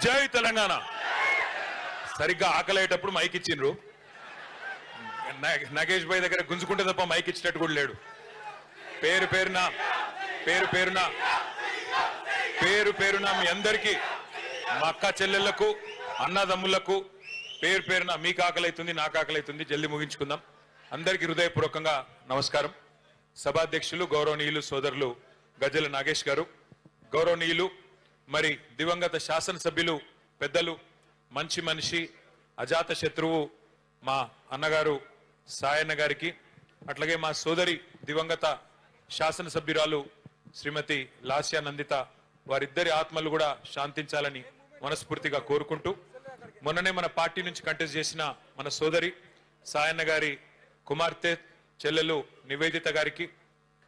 జై తెలంగాణ. సరిగ్గా ఆకలేటప్పుడు మైక్ ఇచ్చిండ్రు. నగేష్ భాయ్ దగ్గర గుంజుకుంటే తప్ప మైక్ ఇచ్చినట్టు కూడా లేడు. పేరు పేరున మీ అందరికీ, మా అక్క చెల్లెళ్లకు, అన్నదమ్ములకు పేరు పేరున మీకు ఆకలి అవుతుంది, నాకు ఆకలి అవుతుంది. జల్దీ ముగించుకుందాం. అందరికీ హృదయపూర్వకంగా నమస్కారం. సభాధ్యక్షులు గౌరవనీయులు సోదరులు గజ్జల నాగేష్ గారు, గౌరవనీయులు మరి దివంగత శాసనసభ్యులు పెద్దలు, మంచి మనిషి, అజాత శత్రువు మా అన్నగారు సాయన్న గారికి, అట్లాగే మా సోదరి దివంగత శాసనసభ్యురాలు శ్రీమతి లాస్యా నందిత, వారిద్దరి ఆత్మలు కూడా శాంతించాలని మనస్ఫూర్తిగా కోరుకుంటూ, మొన్ననే మన పార్టీ నుంచి కంటెస్ట్ చేసిన మన సోదరి సాయన్న గారి కుమార్తె చెల్లెలు నివేదిత గారికి,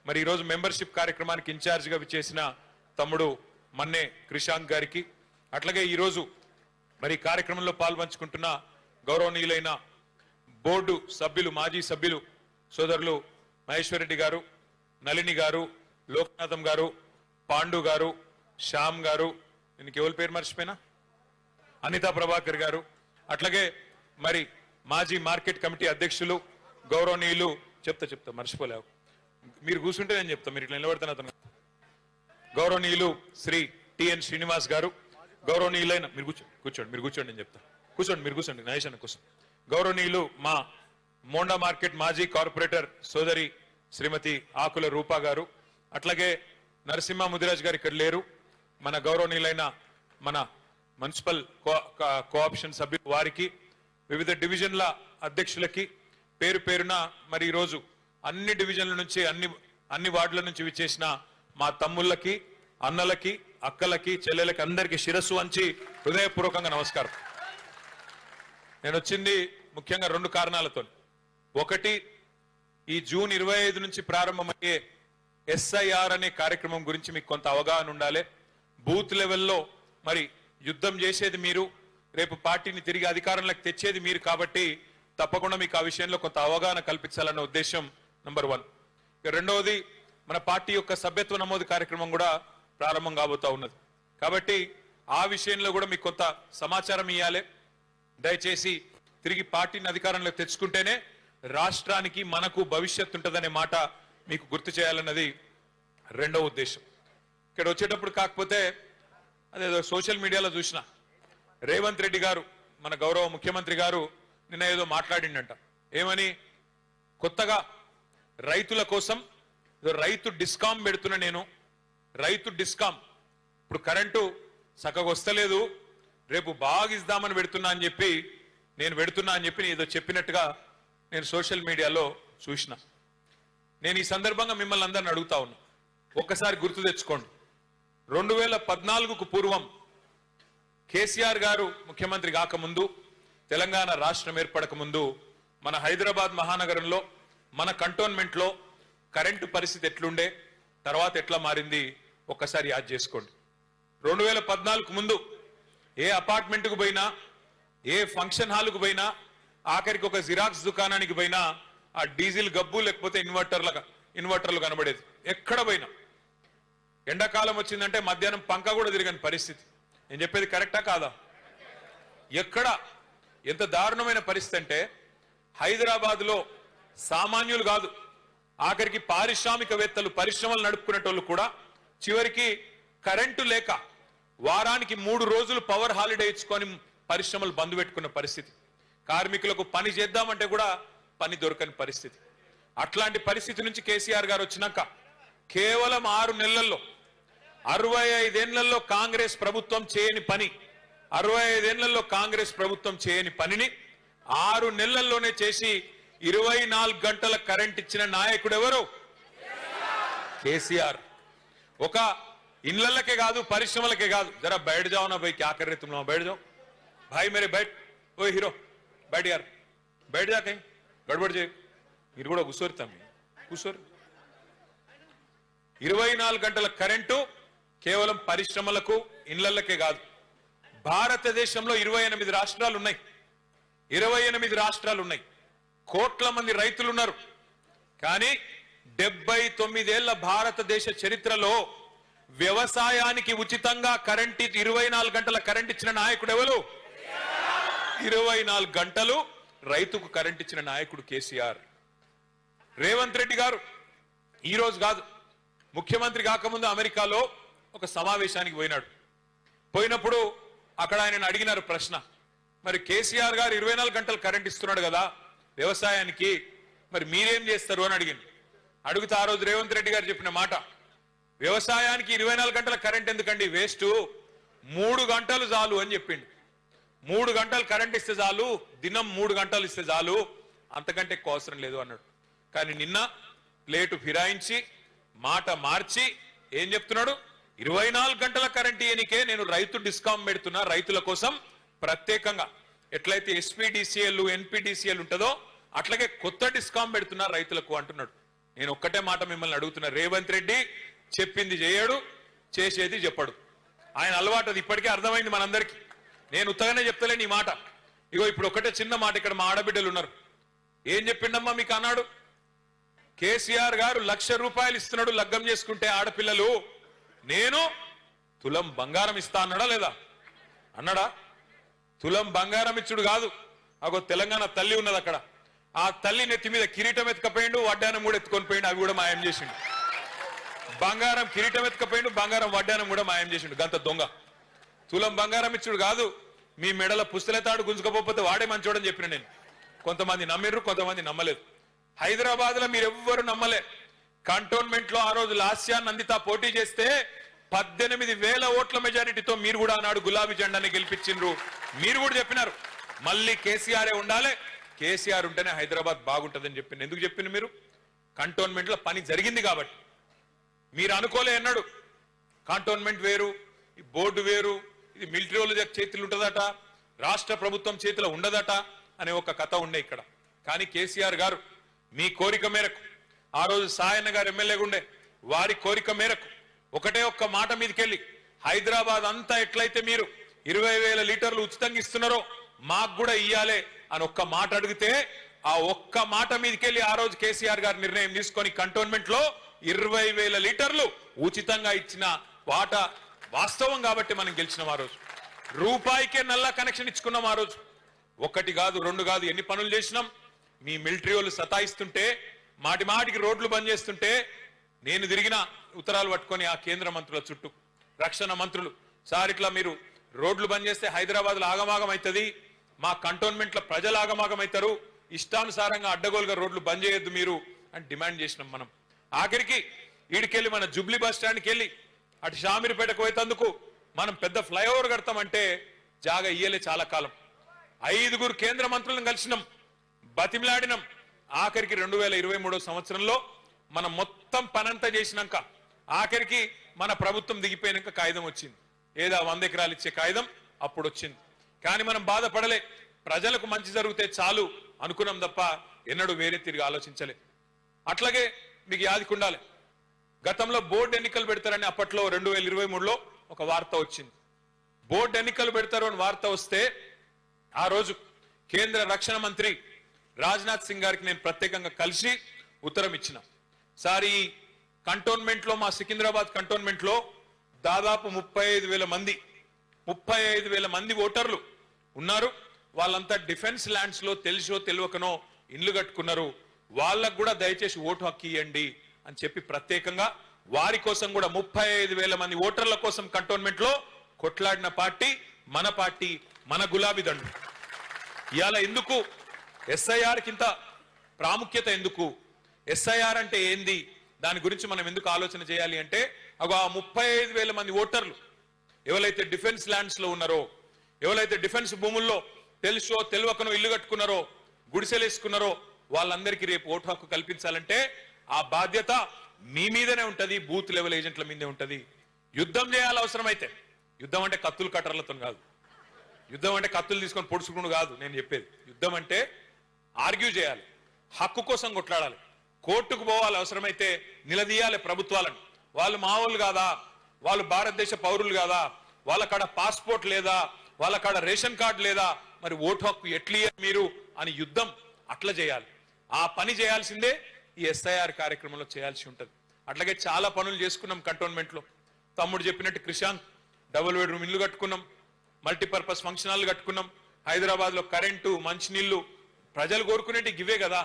మరి ఈరోజు మెంబర్షిప్ కార్యక్రమానికి ఇన్ఛార్జిగా విచ్చేసిన తమ్ముడు మన్నే క్రిషాంక్ గారికి, అట్లాగే ఈరోజు మరి కార్యక్రమంలో పాల్పంచుకుంటున్న గౌరవనీయులైన బోర్డు సభ్యులు, మాజీ సభ్యులు సోదరులు మహేశ్వరరెడ్డి గారు, నళిని గారు, లోకనాథం గారు, పాండు గారు, శ్యామ్ గారు, దీనికి ఎవరి పేరు మర్చిపోయినా, అనితా ప్రభాకర్ గారు, అట్లాగే మరి మాజీ మార్కెట్ కమిటీ అధ్యక్షులు గౌరవనీయులు, చెప్తా మర్చిపోలేవు, మీరు కూర్చుంటే నేను చెప్తా, మీరు ఇట్లా నిలబడతాను అతను, గౌరవనీయులు శ్రీ టిఎన్ శ్రీనివాస్ గారు, గౌరవనీయులైన మీరు కూర్చోండి నేను చెప్తా, మీరు కూర్చోండి నయేష్ కోసం, గౌరవనీయులు మా మోండా మార్కెట్ మాజీ కార్పొరేటర్ సోదరి శ్రీమతి ఆకుల రూపా గారు, అట్లాగే నరసింహ ముదిరాజ్ గారు ఇక్కడ లేరు, మన గౌరవనీయులైన మన మున్సిపల్ కోఆప్షన్ సభ్యులు వారికి, వివిధ డివిజన్ల అధ్యక్షులకి పేరు పేరున మరి ఈరోజు అన్ని డివిజన్ల నుంచి అన్ని వార్డుల నుంచి విచ్చేసిన మా తమ్ముళ్ళకి, అన్నలకి, అక్కలకి, చెల్లెలకి అందరికీ శిరస్సు వంచి హృదయపూర్వకంగా నమస్కారం. నేను వచ్చింది ముఖ్యంగా రెండు కారణాలతో. ఒకటి, ఈ జూన్ 25 నుంచి ప్రారంభమయ్యే SIR అనే కార్యక్రమం గురించి మీకు కొంత అవగాహన ఉండాలి. బూత్ లెవెల్లో మరి యుద్ధం చేసేది మీరు, రేపు పార్టీని తిరిగి అధికారంలోకి తెచ్చేది మీరు, కాబట్టి తప్పకుండా మీకు ఆ విషయంలో కొంత అవగాహన కల్పించాలన్న ఉద్దేశం నంబర్ 1. రెండవది, మన పార్టీ యొక్క సభ్యత్వ నమోదు కార్యక్రమం కూడా ప్రారంభం కాబోతా ఉన్నది. కాబట్టి ఆ విషయంలో కూడా మీకు కొంత సమాచారం ఇవ్వాలి. దయచేసి తిరిగి పార్టీని అధికారంలోకి తెచ్చుకుంటేనే రాష్ట్రానికి మనకు భవిష్యత్తు ఉంటుందనే మాట మీకు గుర్తు చేయాలన్నది రెండవ ఉద్దేశం. ఇక్కడ వచ్చేటప్పుడు కాకపోతే అదేదో సోషల్ మీడియాలో చూసిన రేవంత్ రెడ్డి గారు, మన గౌరవ ముఖ్యమంత్రి గారు నిన్న ఏదో మాట్లాడిండంట. ఏమని? కొత్తగా రైతుల కోసం రైతు డిస్కామ్ పెడుతున్నా, నేను రైతు డిస్కామ్, ఇప్పుడు కరెంటు చక్కగా వస్తలేదు, రేపు బాగా ఇద్దామని పెడుతున్నా అని చెప్పి ఏదో చెప్పినట్టుగా నేను సోషల్ మీడియాలో చూసిన. నేను ఈ సందర్భంగా మిమ్మల్ని అందరిని అడుగుతా ఉన్నా, ఒక్కసారి గుర్తు తెచ్చుకోండి. 2014కు పూర్వం కేసీఆర్ గారు ముఖ్యమంత్రి కాకముందు, తెలంగాణ రాష్ట్రం ఏర్పడక ముందు మన హైదరాబాద్ మహానగరంలో, మన కంటోన్మెంట్ లో కరెంటు పరిస్థితి ఎట్లుండే, తర్వాత ఎట్లా మారింది ఒక్కసారి యాద్ చేసుకోండి. 2014కు ముందు ఏ అపార్ట్మెంట్కు పోయినా, ఏ ఫంక్షన్ హాల్కు పోయినా, ఆఖరికి ఒక జిరాక్స్ దుకాణానికి పోయినా ఆ డీజిల్ గబ్బు లేకపోతే ఇన్వర్టర్లు కనబడేది. ఎక్కడ పోయినా ఎండాకాలం వచ్చిందంటే మధ్యాహ్నం పంక కూడా తిరగని పరిస్థితి. నేను చెప్పేది కరెక్టా కాదా? ఎక్కడ ఎంత దారుణమైన పరిస్థితి అంటే, హైదరాబాద్ లో సామాన్యులు కాదు, ఆఖరికి పారిశ్రామికవేత్తలు, పరిశ్రమలు నడుపుకునేటోళ్ళు కూడా చివరికి కరెంటు లేక వారానికి 3 రోజులు పవర్ హాలిడే ఇచ్చుకొని పరిశ్రమలు బంద్ పెట్టుకున్న పరిస్థితి. కార్మికులకు పని చేద్దామంటే కూడా పని దొరకని పరిస్థితి. అట్లాంటి పరిస్థితి నుంచి కేసీఆర్ గారు వచ్చినాక కేవలం 6 నెలల్లో 65 ఏళ్లలో కాంగ్రెస్ ప్రభుత్వం చేయని పని, 65 ఏళ్లలో కాంగ్రెస్ ప్రభుత్వం చేయని పనిని 6 నెలల్లోనే చేసి 24 గంటల కరెంట్ ఇచ్చిన నాయకుడు ఎవరు? కేసీఆర్. ఒక ఇళ్లకే కాదు, పరిశ్రమలకే కాదు. జరా బయట జాओ ना भाई, क्या कर रहे तुम लोग, बैठ जाओ भाई, मेरे बैठ, ओ हीरो बैठ यार, बैठ जा, कहीं गड़बड़ చేయ, మీరు కూడా కూర్చోరు. 24 గంటల కరెంటు కేవలం పరిశ్రమలకు, ఇళ్లకే కాదు. భారతదేశంలో 28 రాష్ట్రాలు ఉన్నాయి. 28 రాష్ట్రాలు ఉన్నాయి. కోట్ల మంది రైతులు ఉన్నారు. కానీ 79 ఏళ్ల భారతదేశ చరిత్రలో వ్యవసాయానికి ఉచితంగా కరెంట్ 24 గంటల కరెంట్ ఇచ్చిన నాయకుడు ఎవరు? 24 గంటలు రైతుకు కరెంట్ ఇచ్చిన నాయకుడు కేసీఆర్. రేవంత్ రెడ్డి గారు ఈ రోజు కాదు, ముఖ్యమంత్రి కాకముందు అమెరికాలో ఒక సమావేశానికి పోయినప్పుడు అక్కడ ఆయన అడిగినారు ప్రశ్న, మరి కేసీఆర్ గారు 24 గంటలు కరెంట్ ఇస్తున్నాడు కదా వ్యవసాయానికి, మరి మీరేం చేస్తారు అని అడిగితే ఆ రోజు రేవంత్ రెడ్డి గారు చెప్పిన మాట, వ్యవసాయానికి 24 గంటల కరెంట్ ఎందుకండి, వేస్ట్, 3 గంటలు చాలు అని చెప్పిండు. 3 గంటలు కరెంట్ ఇస్తే చాలు, దినం 3 గంటలు ఇస్తే చాలు, అంతకంటే ఎక్కువ అవసరం లేదు అన్నాడు. కానీ నిన్న ప్లేటు ఫిరాయించి మాట మార్చి ఏం చెప్తున్నాడు, 24 గంటల కరెంట్ ఇయనికే నేను రైతు డిస్కామ్ పెడుతున్నా, రైతుల కోసం ప్రత్యేకంగా ఎట్లయితే ఎస్పీడీసీఎల్ ఎన్పీడీసీఎల్ ఉంటుందో అట్లాగే కొత్త డిస్కామ్ పెడుతున్నా రైతులకు అంటున్నాడు. నేను ఒక్కటే మాట మిమ్మల్ని అడుగుతున్నా, రేవంత్ రెడ్డి చెప్పింది చేయడు, చేసేది చెప్పడు. ఆయన అలవాటు అది ఇప్పటికే అర్థమైంది మనందరికీ. నేను ఉత్తగానే చెప్తలేను ఈ మాట. ఇగో ఇప్పుడు ఒకటే చిన్న మాట, ఇక్కడ మా ఆడబిడ్డలు ఉన్నారు. ఏం చెప్పిండమ్మా మీకు అన్నాడు, కేసీఆర్ గారు 1,00,000 రూపాయలు ఇస్తున్నాడు లగ్గం చేసుకుంటే ఆడపిల్లలు, నేను తులం బంగారం ఇస్తా అన్నాడా లేదా? అన్నాడా? తులం బంగారం ఇచ్చుడు కాదు, అగో తెలంగాణ తల్లి ఉన్నది అక్కడ, ఆ తల్లి నెత్తి మీద కిరీటం ఎత్తుకపోయిండు, వడ్డానం కూడా ఎత్తుకొని పోయిండు, అవి కూడా మాయం చేసిండు. బంగారం కిరీటం ఎత్తుకపోయిండు, బంగారం వడ్డానం కూడా మాయం చేసిండు. గంత దొంగ. తులం బంగారం ఇచ్చుడు కాదు, మీ మెడల పుస్తలతాడు గుంజుకపోతే వాడే మంచోడని చెప్పిన నేను. కొంతమంది నమ్మిర్రు, కొంతమంది నమ్మలేదు. హైదరాబాద్ లో మీరు ఎవ్వరు నమ్మలే. కంటోన్మెంట్ లో ఆ రోజు లాస్యా నందిత పోటీ చేస్తే 18,000 ఓట్ల మెజారిటీతో మీరు కూడా ఆనాడు గులాబీ జెండాని గెలిపించిండ్రు. మీరు కూడా చెప్పినారు మళ్ళీ కేసీఆర్ ఉండాలి, కేసీఆర్ ఉంటేనే హైదరాబాద్ బాగుంటుందని చెప్పింది. ఎందుకు చెప్పింది? మీరు కంటోన్మెంట్ లో పని జరిగింది కాబట్టి. మీరు అనుకోలే అన్నాడు కంటోన్మెంట్ వేరు, ఈ బోర్డు వేరు, ఇది మిలిటరీ వాళ్ళ చేతులు ఉంటుందట, రాష్ట్ర ప్రభుత్వం చేతిలో ఉండదట అనే ఒక కథ ఉండే ఇక్కడ. కానీ కేసీఆర్ గారు మీ కోరిక మేరకు, ఆ రోజు సాయన్న గారు ఎమ్మెల్యేగా ఉండే, వారి కోరిక మేరకు ఒకటే ఒక్క మాట మీదకెళ్ళి హైదరాబాద్ అంతా ఎట్లయితే మీరు 20,000 లీటర్లు ఉచితంగా ఇస్తున్నారో మాకు కూడా ఇయ్యాలే అని ఒక్క మాట అడిగితే, ఆ ఒక్క మాట మీదకెళ్ళి ఆ రోజు కేసీఆర్ గారు నిర్ణయం తీసుకొని కంటోన్మెంట్ లో 20,000 లీటర్లు ఉచితంగా ఇచ్చిన వాటా వాస్తవం కాబట్టి మనం గెలిచినాం. ఆ రోజు రూపాయికే నల్ల కనెక్షన్ ఇచ్చుకున్నాం. ఆ రోజు ఒకటి కాదు, 2 కాదు, ఎన్ని పనులు చేసినాం. మీ మిలిటరీ వాళ్ళు సతాయిస్తుంటే, మాటి మాటికి రోడ్లు బంద్ చేస్తుంటే నేను తిరిగిన ఉత్తరాలు పట్టుకొని ఆ కేంద్ర మంత్రుల చుట్టూ, రక్షణ మంత్రులు, సార్ ఇట్లా మీరు రోడ్లు బంద్ చేస్తే హైదరాబాద్ లో ఆగమాగం అవుతుంది, మా కంటోన్మెంట్ లో ప్రజలు ఆగమాగం అవుతారు, ఇష్టానుసారంగా అడ్డగోలుగా రోడ్లు బంద్ చేయొద్దు మీరు అని డిమాండ్ చేసినాం. మనం ఆఖరికి ఈడికెళ్ళి మన జుబ్లీ బస్ స్టాండ్కి వెళ్ళి అటు షామీర్పేటకు పోయేందుకు మనం పెద్ద ఫ్లైఓవర్ కడతామంటే జాగా ఇయ్యలే చాలా కాలం. 5 కేంద్ర మంత్రులను కలిసినాం, బతిమిలాడినాం. ఆఖరికి 2023 సంవత్సరంలో మనం మొత్తం పనంతా చేసినాక ఆఖరికి మన ప్రభుత్వం దిగిపోయినాక కాగితం వచ్చింది. ఏదో 100 ఎకరాలు ఇచ్చే కాగితం అప్పుడు వచ్చింది. కానీ మనం బాధపడలే, ప్రజలకు మంచి జరిగితే చాలు అనుకున్నాం తప్ప ఎన్నడూ వేరే తిరిగి ఆలోచించలే. అట్లాగే మీకు యాదికుండాలి, గతంలో బోర్డు ఎన్నికలు పెడతారని అప్పట్లో 2023లో ఒక వార్త వచ్చింది. బోర్డు ఎన్నికలు పెడతారు అని వార్త వస్తే ఆ రోజు కేంద్ర రక్షణ మంత్రి రాజ్నాథ్ సింగ్ గారికి నేను ప్రత్యేకంగా కలిసి ఉత్తరం ఇచ్చిన, సార్ ఈ కంటోన్మెంట్ లో, మా సికింద్రాబాద్ కంటోన్మెంట్ లో దాదాపు 35,000 మంది ఓటర్లు ఉన్నారు. వాళ్ళంతా డిఫెన్స్ ల్యాండ్స్ లో తెలుసో తెలియకనో ఇండ్లు కట్టుకున్నారు, వాళ్ళకు కూడా దయచేసి ఓటు హక్కు ఇవ్వండి అని చెప్పి ప్రత్యేకంగా వారి కోసం కూడా 35,000 మంది ఓటర్ల కోసం కంటోన్మెంట్ లో కొట్లాడిన పార్టీ మన గులాబీ దండు. ఇవాళ ఎందుకు ఎస్ఐఆర్ కింద ప్రాముఖ్యత, ఎందుకు ఎస్ఐఆర్ అంటే ఏంది, దాని గురించి మనం ఎందుకు ఆలోచన చేయాలి అంటే, ఆ 35,000 మంది ఓటర్లు ఎవరైతే డిఫెన్స్ ల్యాండ్స్ లో ఉన్నారో, ఎవరైతే డిఫెన్స్ భూముల్లో తెలుసో తెలియకనో ఇల్లు కట్టుకున్నారో, గుడిసెలేసుకున్నారో, వాళ్ళందరికీ రేపు ఓటు హక్కు కల్పించాలంటే ఆ బాధ్యత మీ మీదనే ఉంటది, బూత్ లెవెల్ ఏజెంట్ల మీదే ఉంటది. యుద్ధం చేయాలి అవసరమైతే. యుద్ధం అంటే కత్తులు కట్టర్లతో కాదు, యుద్ధం అంటే కత్తులు తీసుకొని పొడుచుకుని కాదు నేను చెప్పేది. యుద్ధం అంటే ఆర్గ్యూ చేయాలి, హక్కు కోసం కొట్లాడాలి, కోర్టుకు పోవాలి, అవసరమైతే నిలదీయాలి ప్రభుత్వాలను. వాళ్ళు మావోళ్ళు కాదా, వాళ్ళు భారతదేశ పౌరులు కాదా, వాళ్ళ కాడ పాస్పోర్ట్ లేదా, వాళ్ళ కాడ రేషన్ కార్డు లేదా, మరి ఓటు హక్కు ఎట్లియ మీరు అని యుద్ధం అట్లా చేయాలి. ఆ పని చేయాల్సిందే ఈ ఎస్ఐఆర్ కార్యక్రమంలో చేయాల్సి ఉంటుంది. అట్లాగే చాలా పనులు చేసుకున్నాం కంటోన్మెంట్ లో. తమ్ముడు చెప్పినట్టు క్రిషాంత్ డబుల్ బెడ్రూమ్ ఇల్లు కట్టుకున్నాం, మల్టీపర్పస్ ఫంక్షన్ హాల్ కట్టుకున్నాం, హైదరాబాద్ లో కరెంటు మంచినీళ్లు ప్రజలు కోరుకునేటి గివే కదా.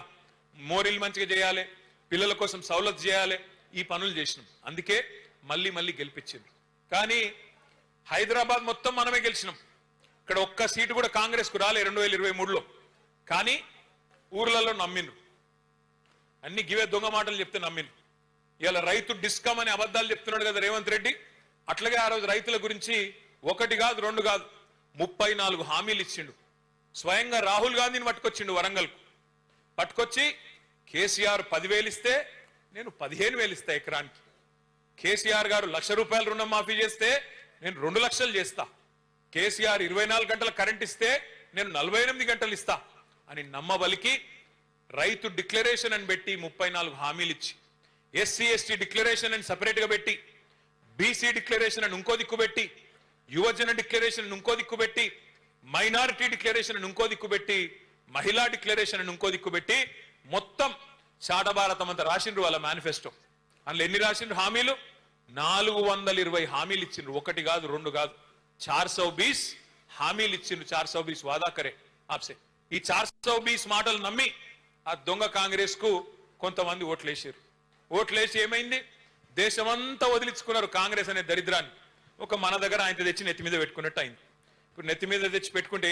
మోరీలు మంచిగా చేయాలి, పిల్లల కోసం సౌలత్ చేయాలి, ఈ పనులు చేసినాం. అందుకే మళ్ళీ మళ్ళీ గెలిపించింది. కానీ హైదరాబాద్ మొత్తం మనమే గెలిచినాం. ఇక్కడ ఒక్క సీటు కూడా కాంగ్రెస్ కు రాలే 2023లో. కానీ ఊర్లలో నమ్మిండ్రు, అన్ని గివే దొంగ మాటలు చెప్తే నమ్మిండ్రు. ఇలా రైతు డిస్కమ్ అని అబద్ధాలు చెప్తున్నాడు కదా రేవంత్ రెడ్డి. అట్లాగే ఆ రోజు రైతుల గురించి 1 కాదు 2 కాదు 34 హామీలు ఇచ్చిండు. స్వయంగా రాహుల్ గాంధీని పట్టుకొచ్చిండు వరంగల్కు. పట్టుకొచ్చి కేసీఆర్ 10,000 ఇస్తే నేను 15,000 ఇస్తా ఎకరానికి. కేసీఆర్ గారు ₹1,00,000 రుణం మాఫీ చేస్తే నేను 2 లక్షలు చేస్తా. కేసీఆర్ 24 గంటల కరెంట్ ఇస్తే నేను 48 గంటలు ఇస్తా అని నమ్మబలికి రైతు డిక్లరేషన్ అని పెట్టి 34 హామీలు ఇచ్చి, ఎస్సీ ఎస్టీ డిక్లరేషన్ అని సపరేట్ గా పెట్టి, బీసీ డిక్లరేషన్ అని ఇంకో దిక్కు పెట్టి, యువజన డిక్లరేషన్ అని ఇంకో దిక్కు పెట్టి, మైనారిటీ డిక్లరేషన్ అని ఇంకో దిక్కు పెట్టి, మహిళా డిక్లరేషన్ అని ఇంకో దిక్కు పెట్టి మొత్తం చాటభారతం అంతా రాసిండ్రు వాళ్ళ మేనిఫెస్టో. అందులో ఎన్ని రాసిండ్రు హామీలు? 420 హామీలు ఇచ్చిండ్రు. 1 కాదు 2 కాదు 420 హామీలు ఇచ్చిండ్రు. 420 వాదా కరే ఆప్సే. ఈ 420 మాటలు నమ్మి ఆ దొంగ కాంగ్రెస్ కు కొంతమంది ఓట్లేసారు. ఓట్లేసి ఏమైంది? దేశమంతా వదిలించుకున్నారు కాంగ్రెస్ అనే దరిద్రాన్ని. ఒక మన దగ్గర ఆయన తెచ్చి నెత్తి మీద పెట్టుకున్నట్టు అయింది. ఇప్పుడు నెత్తి మీద తెచ్చి పెట్టుకుంటే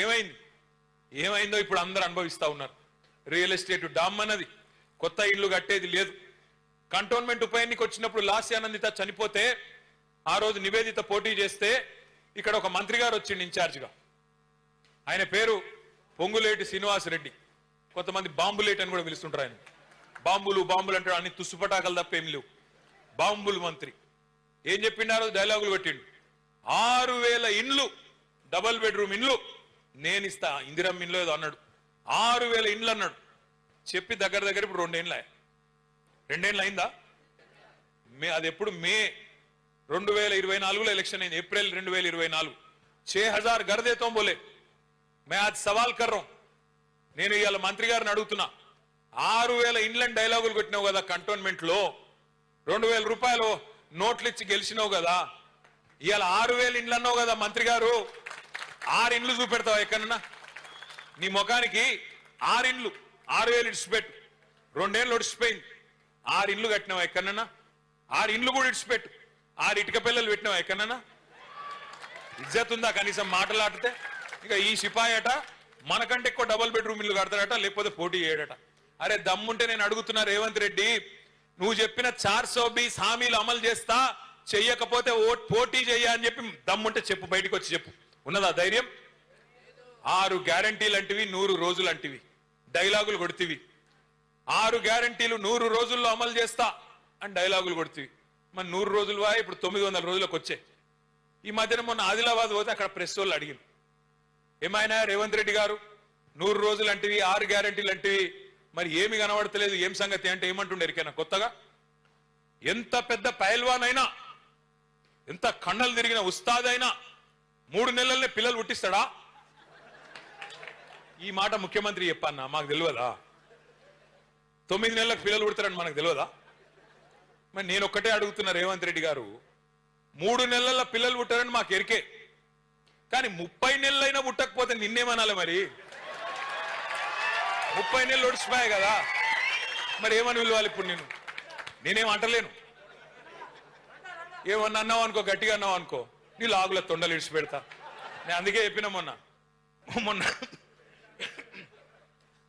ఏమైందో ఇప్పుడు అందరూ అనుభవిస్తా ఉన్నారు. రియల్ ఎస్టేట్ డామ్ అన్నది, కొత్త ఇళ్లు కట్టేది లేదు. కంటోన్మెంట్ ఉప ఎన్నిక వచ్చినప్పుడు లాస్యానందిత చనిపోతే ఆ రోజు నివేదిత పోటీ చేస్తే ఇక్కడ ఒక మంత్రి గారు వచ్చిండు ఇన్ఛార్జిగా. ఆయన పేరు పొంగులేటి శ్రీనివాస్ రెడ్డి. కొంతమంది బాంబులేట్ అని కూడా పిలుస్తుంటారు ఆయన. బాంబులు అంటాడు, అన్ని తుస్సుపటాకలు తప్ప ఏం లేవు. బాంబులు మంత్రి ఏం చెప్పిండు? ఆ రోజు డైలాగులు కొట్టిండు. 6,000 ఇండ్లు డబల్ బెడ్రూమ్ ఇండ్లు నేనిస్తా, ఇందిరమ్మ ఇండ్లు ఏదో అన్నాడు. 6,000 ఇండ్లు అన్నాడు. చెప్పి దగ్గర ఇప్పుడు 2 ఏళ్ళు అయిందా? అది ఎప్పుడు మే 2024లో ఎలక్షన్ అయింది. ఏప్రిల్ 2024. 6,000 घर देता हूं बोले. मैं आज सवाल कर रहा हूं. నేను ఇవాళ మంత్రి గారిని అడుగుతున్నా, 6,000 ఇండ్లని డైలాగులు కొట్టినావు కదా కంటోన్మెంట్ లో, 2,000 రూపాయలు నోట్లు ఇచ్చి గెలిచినావు కదా, ఇవాళ 6,000 ఇండ్లు అన్నావు కదా మంత్రి గారు. 6 ఇండ్లు చూపెడతావా ఎక్కడన్నా? నీ ముఖానికి 6 ఇండ్లు 6,000 ఇడిచిపెట్టు. 2 ఏళ్ళు ఒడిచిపోయింది. 6 ఇండ్లు కట్టినావా ఎక్కడన్నా? 6 ఇండ్లు కూడా ఇడిచిపెట్టు. 6 ఇటుక పిల్లలు పెట్టినావా ఎక్కడన్నా? ఇజ్జత్ ఉందా కనీసం మాటలాడితే? ఇక ఈ సిపాయట మనకంటే ఎక్కువ డబుల్ బెడ్రూమ్ ఇల్లు కడతాడట, లేకపోతే పోటీ చేయడట. అరే దమ్ముంటే నేను అడుగుతున్నా రేవంత్ రెడ్డి, నువ్వు చెప్పిన 420 హామీలు అమలు చేస్తా, చెయ్యకపోతే పోటీ చెయ్య అని చెప్పి దమ్ముంటే చెప్పు, బయటకు వచ్చి చెప్పు. ఉన్నదా ధైర్యం? 6 గ్యారంటీలు అంటివి, 100 రోజులు అంటివి, డైలాగులు కొడుతీవి. 6 గ్యారంటీలు 100 రోజుల్లో అమలు చేస్తా అని డైలాగులు కొడుతీవి. మరి 100 రోజులు ఇప్పుడు 900 రోజులకు వచ్చాయి. ఈ మధ్యన మొన్న ఆదిలాబాద్ పోతే అక్కడ ప్రెస్ వాళ్ళు అడిగింది, ఏమైనా రేవంత్ రెడ్డి గారు 100 రోజులు అంటివి, 6 గ్యారంటీలు అంటివి, మరి ఏమి కనబడతలేదు, ఏం సంగతి అంటే ఏమంటుండే ఎరికైనా కొత్తగా? ఎంత పెద్ద పైల్వాన్ అయినా, ఎంత కన్నలు తిరిగిన ఉస్తాద్ అయినా 3 నెలలనే పిల్లలు పుట్టిస్తాడా? ఈ మాట ముఖ్యమంత్రి చెప్పన్నా, మాకు తెలియదా? 9 నెలలకు పిల్లలు పుడతారని మనకు తెలియదా? మరి నేను ఒక్కటే అడుగుతున్నా రేవంత్ రెడ్డి గారు, 3 నెలల పిల్లలు పుట్టారని మాకు ఎరికే, కానీ 30 నెలలైనా పుట్టకపోతే నిన్నేమనాలి? మరి 30 నెలలు ఒడిచిపోయాయి కదా, మరి ఏమని పిలవాలి ఇప్పుడు? నేనేం అంటలేను. ఏమన్నా అన్నావు అనుకో, గట్టిగా అన్నావు అనుకో, నీ లాగుల తొండలు ఇడిచి పెడతా. నేను అందుకే చెప్పిన మొన్న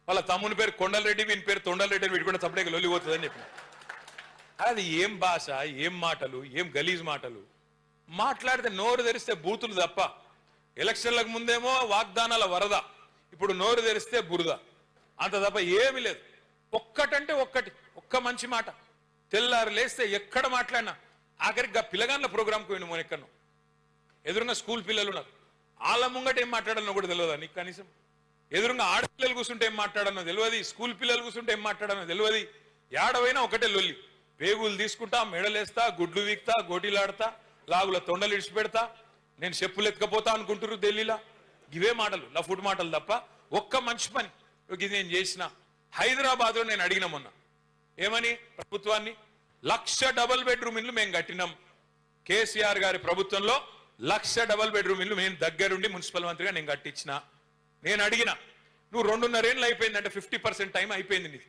వాళ్ళ తమ్ముని పేరు కొండలరెడ్డి, వీని పేరు తొండలరెడ్డి అని వీటి కూడా సపరేట్గా లొల్లిపోతుందని చెప్పిన. అది ఏం భాష, ఏం మాటలు, ఏం గలీజ్ మాటలు మాట్లాడితే నోరు తెరిస్తే బూతులు తప్ప. ఎలక్షన్లకు ముందేమో వాగ్దానాల వరద, ఇప్పుడు నోరు తెరిస్తే బురద, అంత తప్ప ఏమీ లేదు. ఒక్కటంటే ఒక్క మంచి మాట. తెల్లారు లేస్తే ఎక్కడ మాట్లాడినా, ఆఖరికి పిల్లగాన్ల ప్రోగ్రాంకి పోయిన మొన్న ఎక్కడో ఎదురుగా స్కూల్ పిల్లలు ఉన్నారు, వాళ్ళ ముంగట ఏం మాట్లాడాలనో కూడా తెలియదా నీకు? కనీసం ఎదురుగా ఆడపిల్లలు కూర్చుంటే ఏం మాట్లాడానో తెలియదు, స్కూల్ పిల్లలు కూర్చుంటే ఏం మాట్లాడానో తెలియదు. ఏడవైనా ఒకటే లొల్లి. పేగులు తీసుకుంటా, మెడలేస్తా, గుడ్లు వీక్తా, గోటీలాడతా, లాగుల తొండలు ఇడిచి పెడతా, నేను చెప్పులు ఎత్తుకపోతా అనుకుంటారు ఢిల్లీలో. ఇవే మాటలు, లఫుట్ మాటలు తప్ప ఒక్క మంచి పని ఇది నేను చేసిన. హైదరాబాద్ లో నేను అడిగిన మొన్న ఏమని ప్రభుత్వాన్ని, 1,00,000 డబుల్ బెడ్రూమ్ ఇల్లు మేము కట్టినాం, కేసీఆర్ గారి ప్రభుత్వంలో 1,00,000 డబుల్ బెడ్రూమ్ ఇల్లు నేను దగ్గరుండి మున్సిపల్ మంత్రిగా నేను కట్టించిన. నేను అడిగిన, నువ్వు 2.5 ఏళ్ళు అయిపోయిందంటే 50% టైం అయిపోయింది నీది.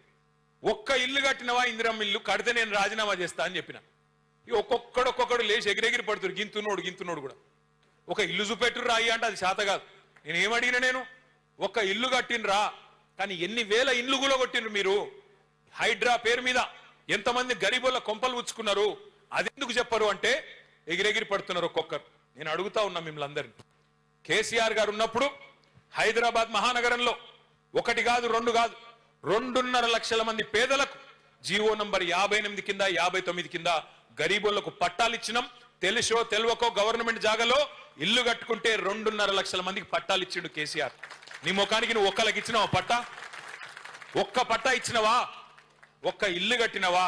ఒక్క ఇల్లు కట్టినవా ఇందిరమ్మ ఇల్లు కడితే నేను రాజీనామా చేస్తా అని చెప్పిన. ఒక్కొక్కడు లేచి ఎగిరెగిరి పడుతురు, గింతున్నోడు కూడా. ఒక ఇల్లు చూపెట్టురు రాయి అంటే అది శాత కాదు. నేను ఏమడిగినా, నేను ఒక్క ఇల్లు కట్టినరా, కానీ ఎన్ని వేల ఇల్లు కూడా కొట్టినరు మీరు. హైడ్రా పేరు మీద ఎంతమంది గరీబుల కొంపలు ఉచ్చుకున్నారు, అది ఎందుకు చెప్పరు అంటే ఎగిరెగిరి పడుతున్నారు ఒక్కొక్కరు. నేను అడుగుతా ఉన్నా మిమ్మల్ని అందరినీ, కేసీఆర్ గారు ఉన్నప్పుడు హైదరాబాద్ మహానగరంలో 1 కాదు 2 కాదు 2.5 లక్షల మంది పేదలకు జీవో నంబర్ 58 కింద 59 కింద గరీబులకు పట్టాలు ఇచ్చినాం. తెలుసో తెలియకో గవర్నమెంట్ జాగాలో ఇల్లు కట్టుకుంటే 2.5 లక్షల మందికి పట్టాలు ఇచ్చిండు కేసీఆర్. నీ ముఖానికి నువ్వు ఒక్కలకి ఇచ్చినావా పట్టా? ఒక్క పట్టా ఇచ్చినవా? ఒక్క ఇల్లు కట్టినవా?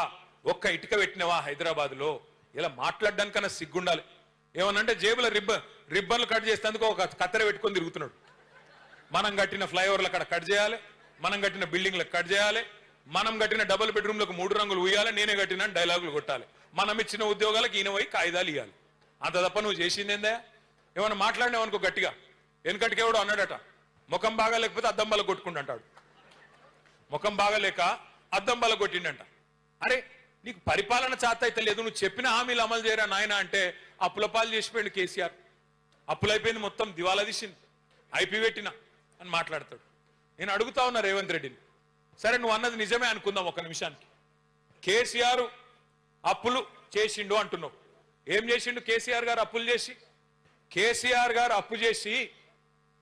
ఒక్క ఇటుక పెట్టినవా హైదరాబాద్ లో? ఇలా మాట్లాడడానికన్నా సిగ్గుండాలి. ఏమనంటే జేబుల రిబ్బన్లు కట్ చేసేందుకు ఒక కత్తెర పెట్టుకొని తిరుగుతున్నాడు. మనం కట్టిన ఫ్లైఓవర్లు అక్కడ కట్ చేయాలి, మనం కట్టిన బిల్డింగ్లకు కట్ చేయాలి, మనం కట్టిన డబుల్ బెడ్రూమ్లకు 3 రంగులు ఉయ్యాలి, నేనే కట్టిన డైలాగులు కొట్టాలి, మనం ఇచ్చిన ఉద్యోగాలకు ఈయన పోయి కాయిదాలు ఇవ్వాలి. అంత తప్ప నువ్వు చేసిందేందా? ఏమన్నా మాట్లాడినావనుకో గట్టిగా, వెనకటికేవాడు అన్నాడట, ముఖం బాగా లేకపోతే అద్దం బల కొట్టుకుంటుంటాడు. ముఖం బాగాలేక అద్దం బల కొట్టిండంట. అరే నీకు పరిపాలన చేత అయితే లేదు, నువ్వు చెప్పిన హామీలు అమలు చేయరా నాయన అంటే అప్పుల పాలు చేసిపోయింది కేసీఆర్. అప్పులైపోయింది, మొత్తం దివాలా తీసింది, ఐపీ పెట్టిన అని మాట్లాడతాడు. నేను అడుగుతా ఉన్నా రేవంత్ రెడ్డిని, సరే నువ్వు అన్నది నిజమే అనుకుందాం ఒక నిమిషానికి. కేసీఆర్ అప్పులు చేసిండు అంటున్నావు. ఏం చేసిండు కేసీఆర్ గారు అప్పులు చేసి? కేసీఆర్ గారు అప్పు చేసి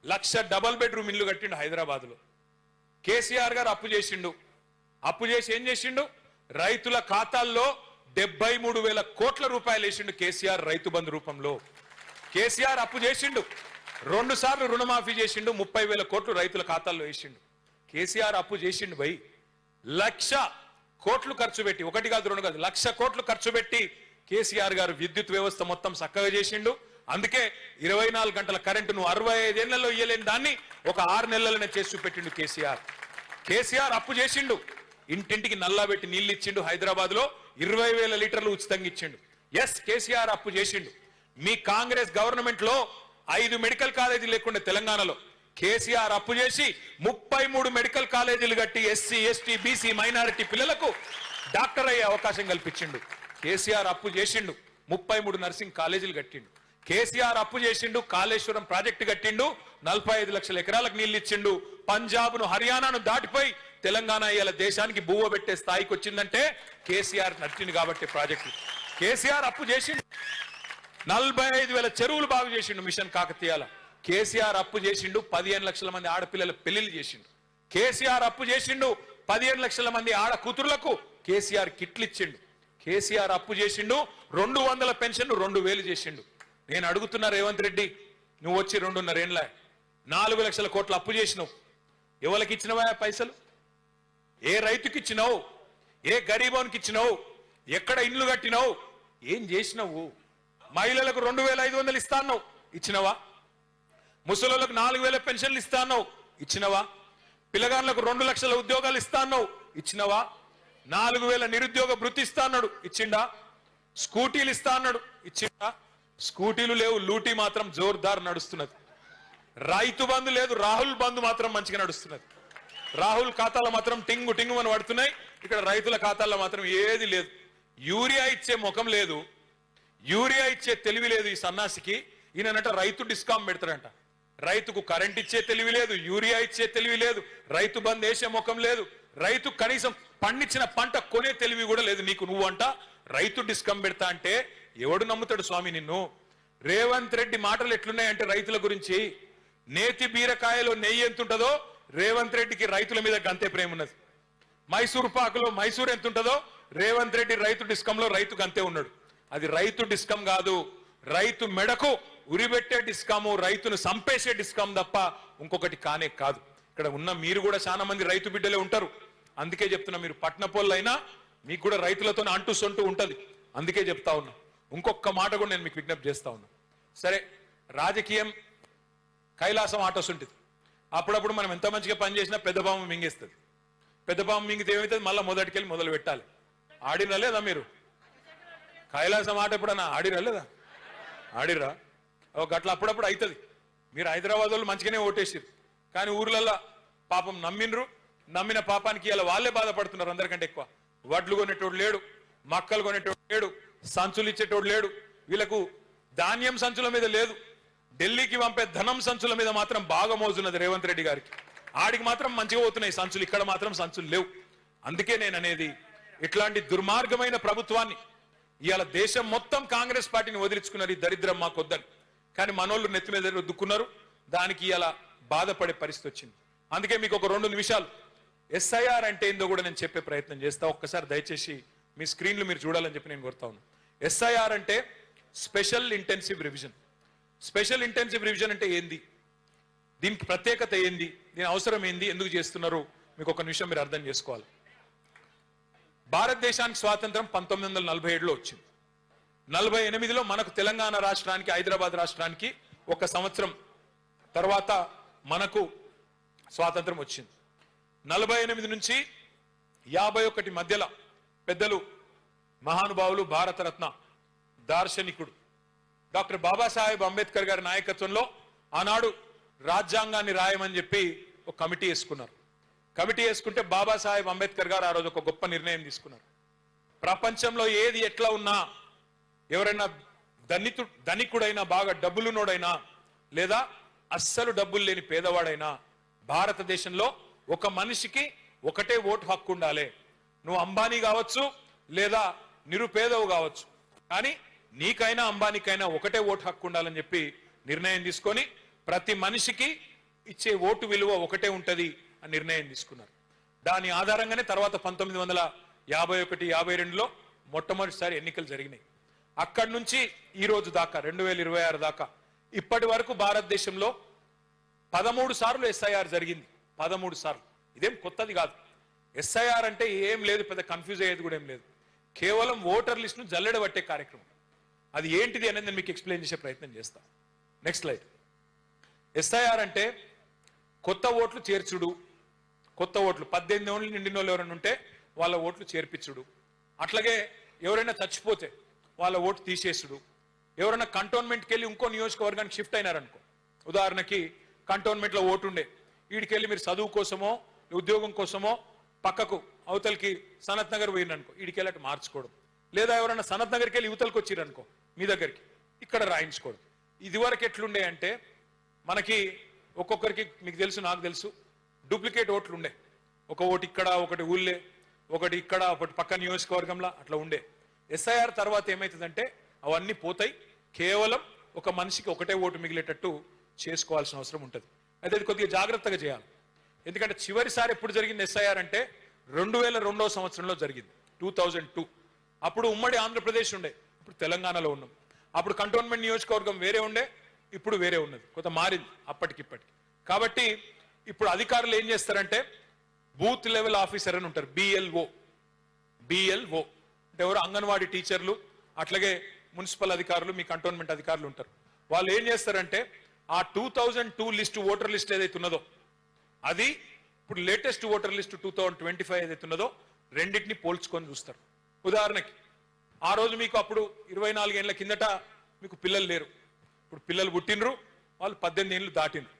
1,00,000 డబుల్ బెడ్రూమ్ ఇల్లు కట్టిండు హైదరాబాద్ లో. కేసీఆర్ గారు అప్పు చేసిండు. అప్పు చేసి ఏం చేసిండు? రైతుల ఖాతాల్లో 73,000 కోట్ల రూపాయలు వేసిండు కేసీఆర్ రైతు బంధు రూపంలో. కేసీఆర్ అప్పు చేసిండు, 2 సార్లు రుణమాఫీ చేసిండు, 30,000 కోట్లు రైతుల ఖాతాల్లో వేసిండు. కేసీఆర్ అప్పు చేసిండు భయ్. 1,00,000 కోట్లు ఖర్చు పెట్టి, 1 కాదు 2 కాదు 1,00,000 కోట్లు ఖర్చు పెట్టి కేసీఆర్ గారు విద్యుత్ వ్యవస్థ మొత్తం చక్కగా చేసిండు. అందుకే 24 గంటల కరెంటును 65 ఏళ్లలో ఇయ్యలేని దాన్ని ఒక 6 నెలలనే చేసి చూపెట్టిండు కేసీఆర్. కేసీఆర్ అప్పు చేసిండు, ఇంటింటికి నల్లా పెట్టి నీళ్లు ఇచ్చిండు. హైదరాబాద్ లో 20,000 లీటర్లు ఉచితంగా ఇచ్చిండు. ఎస్, కేసీఆర్ అప్పు చేసిండు. మీ కాంగ్రెస్ గవర్నమెంట్ లో 5 మెడికల్ కాలేజీలు లేకుండా తెలంగాణలో కేసీఆర్ అప్పు చేసి 33 మెడికల్ కాలేజీలు కట్టి ఎస్సీ ఎస్టీ బీసీ మైనారిటీ పిల్లలకు డాక్టర్ అయ్యే అవకాశం కల్పించిండు. కేసీఆర్ అప్పు చేసిండు, 33 నర్సింగ్ కాలేజీలు కట్టిండు. కేసీఆర్ అప్పు చేసిండు, కాళేశ్వరం ప్రాజెక్టు కట్టిండు, 45 లక్షల ఎకరాలకు నీళ్లు ఇచ్చిండు. పంజాబ్ ను హర్యానాను దాటిపోయి తెలంగాణ ఇవాళ దేశానికి బువ్వ పెట్టే స్థాయికి వచ్చిందంటే కేసీఆర్ నడిచిండు కాబట్టి ప్రాజెక్టు. కేసీఆర్ అప్పు చేసిండు, 45,000 చెరువులు బాగు చేసిండు మిషన్ కాకతీయాల. కేసీఆర్ అప్పు చేసిండు, 15 లక్షల మంది ఆడపిల్లల పెళ్లిళ్ళు చేసిండు. కేసీఆర్ అప్పు చేసిండు, 15 లక్షల మంది ఆడ కూతురులకు కేసీఆర్ కిట్లు ఇచ్చిండు. కేసీఆర్ అప్పు చేసిండు, 200 పెన్షన్ 2,000 చేసిండు. నేను అడుగుతున్నా రేవంత్ రెడ్డి, నువ్వు వచ్చి 2.5 ఏళ్ళ 4 లక్షల కోట్ల అప్పు చేసినావు. ఎవరికి ఇచ్చినవా పైసలు? ఏ రైతుకి ఇచ్చినావు? ఏ గరీబోనికి ఇచ్చినావు? ఎక్కడ ఇండ్లు కట్టినావు? ఏం చేసినావు? మహిళలకు 2,500 ఇస్తాన్నావు, ఇచ్చినవా? ముసలోళ్ళకు 4,000 పెన్షన్లు ఇస్తాన్నావు, ఇచ్చినవా? పిల్లగాళ్ళకు 2 లక్షల ఉద్యోగాలు ఇస్తాన్నావు, ఇచ్చినవా? 4,000 నిరుద్యోగ భృతి ఇస్తా అన్నాడు, ఇచ్చిండా? స్కూటీలు ఇస్తా అన్నాడు, ఇచ్చిండా? స్కూటీలు లేవు, లూటీ మాత్రం జోర్దార్ నడుస్తున్నది. రైతు బంధు లేదు, రాహుల్ బంధు మాత్రం మంచిగా నడుస్తున్నది. రాహుల్ ఖాతాలో మాత్రం టింగు టింగు అని పడుతున్నాయి, ఇక్కడ రైతుల ఖాతాల్లో మాత్రం ఏది లేదు. యూరియా ఇచ్చే ముఖం లేదు, యూరియా ఇచ్చే తెలివి లేదు ఈ సన్నాసికి. ఈయనంట రైతు డిస్కామ్ పెడతాడంట. రైతుకు కరెంట్ ఇచ్చే తెలివి లేదు, యూరియా ఇచ్చే తెలివి లేదు, రైతు బంద్ వేసే ముఖం లేదు, రైతు కనీసం పండించిన పంట కొనే తెలివి కూడా లేదు నీకు. నువ్వు అంట రైతు డిస్కామ్ పెడతా అంటే ఎవడు నమ్ముతాడు స్వామి నిన్ను? రేవంత్ రెడ్డి మాటలు ఎట్లున్నాయంటే రైతుల గురించి, నేతి బీరకాయలో నెయ్యి ఎంతుంటదో రేవంత్ రెడ్డికి రైతుల మీద గంతే ప్రేమ ఉన్నది. మైసూర్ పాకులో మైసూర్ ఎంత ఉంటుందో రేవంత్ రెడ్డి రైతు డిస్కంలో రైతుకు అంతే ఉన్నాడు. అది రైతు డిస్కం కాదు, రైతు మెడకు ఉరిబెట్టే డిస్కాము, రైతును సంపేసే డిస్కాం తప్ప ఇంకొకటి కానే కాదు. ఇక్కడ ఉన్న మీరు కూడా చాలా మంది రైతు బిడ్డలే ఉంటారు. అందుకే చెప్తున్నా, మీరు పట్టణపోళ్ళైనా మీకు కూడా రైతులతో అంటూ సొంటూ ఉంటది. అందుకే చెప్తా ఉన్నా. ఇంకొక మాట కూడా నేను మీకు విజ్ఞప్తి చేస్తా ఉన్నా. సరే, రాజకీయం కైలాసం ఆటోస్ ఉంటుంది. అప్పుడప్పుడు మనం ఎంత మంచిగా పనిచేసినా పెద్ద పాము మింగేస్తుంది. పెద్ద పాము మింగితే ఏమవుతుంది? మళ్ళీ మొదటికెళ్ళి మొదలు పెట్టాలి. ఆడినా లేదా మీరు? కైలాసం ఆట ఎప్పుడన్నా ఆడినా లేదా? ఆడిర్రా గట్ల అప్పుడప్పుడు అవుతుంది. మీరు హైదరాబాద్ వాళ్ళు మంచిగానే ఓటేసారు, కానీ ఊర్లల్లో పాపం నమ్మిన పాపానికి ఇలా వాళ్ళే బాధపడుతున్నారు. అందరికంటే ఎక్కువ వడ్లు కొనేటోడు లేడు, మక్కలు కొనేటోడు లేడు, సంచులు ఇచ్చేటోడు లేడు. వీళ్ళకు ధాన్యం సంచుల మీద లేదు, ఢిల్లీకి పంపే ధనం సంచుల మీద మాత్రం బాగా మోజున్నది రేవంత్ రెడ్డి గారికి. ఆడికి మాత్రం మంచిగా పోతున్నాయి సంచులు, ఇక్కడ మాత్రం సంచులు లేవు. అందుకే నేను అనేది, ఇట్లాంటి దుర్మార్గమైన ప్రభుత్వాన్ని ఇవాళ దేశం మొత్తం కాంగ్రెస్ పార్టీని వదిలించుకున్నారు. ఈ దరిద్రం మాకొద్దని, కానీ మనోళ్ళు నెత్తి మీద రుద్దుకున్నారు. దానికి ఇలా బాధపడే పరిస్థితి వచ్చింది. అందుకే మీకు ఒక 2 నిమిషాలు ఎస్ఐఆర్ అంటే ఏందో కూడా నేను చెప్పే ప్రయత్నం చేస్తా. ఒక్కసారి దయచేసి మీ స్క్రీన్లు మీరు చూడాలని చెప్పి నేను కోరుతా ఉన్నాను. ఎస్ఐఆర్ అంటే special intensive revision. Special intensive revision అంటే ఏంది, దీనికి ప్రత్యేకత ఏంది, దీని అవసరం ఏంది, ఎందుకు చేస్తున్నారు, మీకు ఒక నిమిషం మీరు అర్థం చేసుకోవాలి. భారతదేశానికి స్వాతంత్రం 1947లో వచ్చింది. 48లో మనకు తెలంగాణ రాష్ట్రానికి, హైదరాబాద్ రాష్ట్రానికి 1 సంవత్సరం తర్వాత మనకు స్వాతంత్రం వచ్చింది. 48 నుంచి 51 మధ్యలో పెద్దలు మహానుభావులు, భారతరత్న దార్శనికుడు డాక్టర్ బాబాసాహెబ్ అంబేద్కర్ గారి నాయకత్వంలో ఆనాడు రాజ్యాంగాన్ని రాయమని చెప్పి ఒక కమిటీ వేసుకున్నారు. కమిటీ వేసుకుంటే బాబాసాహెబ్ అంబేద్కర్ గారు ఆ రోజు ఒక గొప్ప నిర్ణయం తీసుకున్నారు. ప్రపంచంలో ఏది ఎట్లా ఉన్నా, ఎవరైనా ధనికుడైనా, బాగా డబ్బులున్నోడైనా, లేదా అస్సలు డబ్బులు లేని పేదవాడైనా, భారతదేశంలో ఒక మనిషికి ఒకటే ఓటు హక్కు ఉండాలి. నువ్వు అంబానీ కావచ్చు, లేదా నిరుపేదవు కావచ్చు, కానీ నీకైనా అంబానీకైనా ఒకటే ఓటు హక్కు ఉండాలని చెప్పి నిర్ణయం తీసుకొని ప్రతి మనిషికి ఇచ్చే ఓటు విలువ ఒకటే ఉంటది అని నిర్ణయం తీసుకున్నారు. దాని ఆధారంగానే తర్వాత 1951, 52లో మొట్టమొదటిసారి ఎన్నికలు జరిగినాయి. అక్కడి నుంచి ఈ రోజు దాకా 2026 దాకా ఇప్పటి వరకు భారతదేశంలో 13 సార్లు ఎస్ఐఆర్ జరిగింది. 13 సార్లు. ఇదేం కొత్తది కాదు. ఎస్ఐఆర్ అంటే ఏం లేదు, పెద్ద కన్ఫ్యూజ్ అయ్యేది కూడా ఏం లేదు. కేవలం ఓటర్ లిస్ట్ ను జల్లెడబట్టే కార్యక్రమం. అది ఏంటిది అనేది నేను మీకు ఎక్స్ప్లెయిన్ చేసే ప్రయత్నం చేస్తా. Next slide. ఎస్ఐఆర్ అంటే కొత్త ఓట్లు చేర్చుడు. కొత్త ఓట్లు 18 ఏళ్ళు నిండిన వాళ్ళు ఎవరైనా ఉంటే వాళ్ళ ఓట్లు చేర్పించుడు. అట్లాగే ఎవరైనా చచ్చిపోతే వాళ్ళ ఓటు తీసేసుడు. ఎవరైనా కంటోన్మెంట్కి వెళ్ళి ఇంకో నియోజకవర్గానికి షిఫ్ట్ అయినారనుకో, ఉదాహరణకి కంటోన్మెంట్లో ఓటు ఉండే, వీడికెళ్ళి మీరు చదువు కోసమో ఉద్యోగం కోసమో పక్కకు అవతలకి సనత్ నగర్ పోయిననుకో, వీడికెళ్ళి అటు మార్చుకోవడం. లేదా ఎవరైనా సనత్ నగర్కి వెళ్ళి యువతలకు వచ్చిరనుకో మీ దగ్గరికి, ఇక్కడ రాయించుకోవడం. ఇదివరకు ఎట్లుండే అంటే మనకి ఒక్కొక్కరికి, మీకు తెలుసు నాకు తెలుసు, డూప్లికేట్ ఓట్లు ఉండే. ఒక ఓటు ఇక్కడ, ఒకటి ఊళ్ళే, ఒకటి ఇక్కడ, ఒకటి పక్క నియోజకవర్గంలో అట్లా ఉండే. ఎస్ఐఆర్ తర్వాత ఏమవుతుందంటే అవన్నీ పోతాయి. కేవలం ఒక మనిషికి ఒకటే ఓటు మిగిలేటట్టు చేసుకోవాల్సిన అవసరం ఉంటుంది. అయితే అది కొద్దిగా జాగ్రత్తగా చేయాలి. ఎందుకంటే చివరిసారి ఎప్పుడు జరిగింది ఎస్ఐఆర్ అంటే 2002వ సంవత్సరంలో జరిగింది, 2002. అప్పుడు ఉమ్మడి ఆంధ్రప్రదేశ్ ఉండే, ఇప్పుడు తెలంగాణలో ఉన్నాం. అప్పుడు కంటోన్మెంట్ నియోజకవర్గం వేరే ఉండే, ఇప్పుడు వేరే ఉన్నది, కొంత మారింది అప్పటికిప్పటికి. కాబట్టి ఇప్పుడు అధికారులు ఏం చేస్తారంటే బూత్ లెవెల్ ఆఫీసర్ అని ఉంటారు, బిఎల్ఓ అంటే ఎవరు, అంగన్వాడీ టీచర్లు, అట్లాగే మున్సిపల్ అధికారులు, మీ కంటోన్మెంట్ అధికారులు ఉంటారు. వాళ్ళు ఏం చేస్తారంటే ఆ 2002 లిస్ట్, ఓటర్ లిస్ట్ ఏదైతే ఉన్నదో అది ఇప్పుడు లేటెస్ట్ ఓటర్ లిస్ట్ 2025 ఏదైతే ఉన్నదో రెండింటిని పోల్చుకొని చూస్తారు. ఉదాహరణకి ఆ రోజు మీకు అప్పుడు 24 ఏళ్ల కిందట మీకు పిల్లలు లేరు, ఇప్పుడు పిల్లలు పుట్టినరు, వాళ్ళు 18 ఏళ్ళు దాటినరు.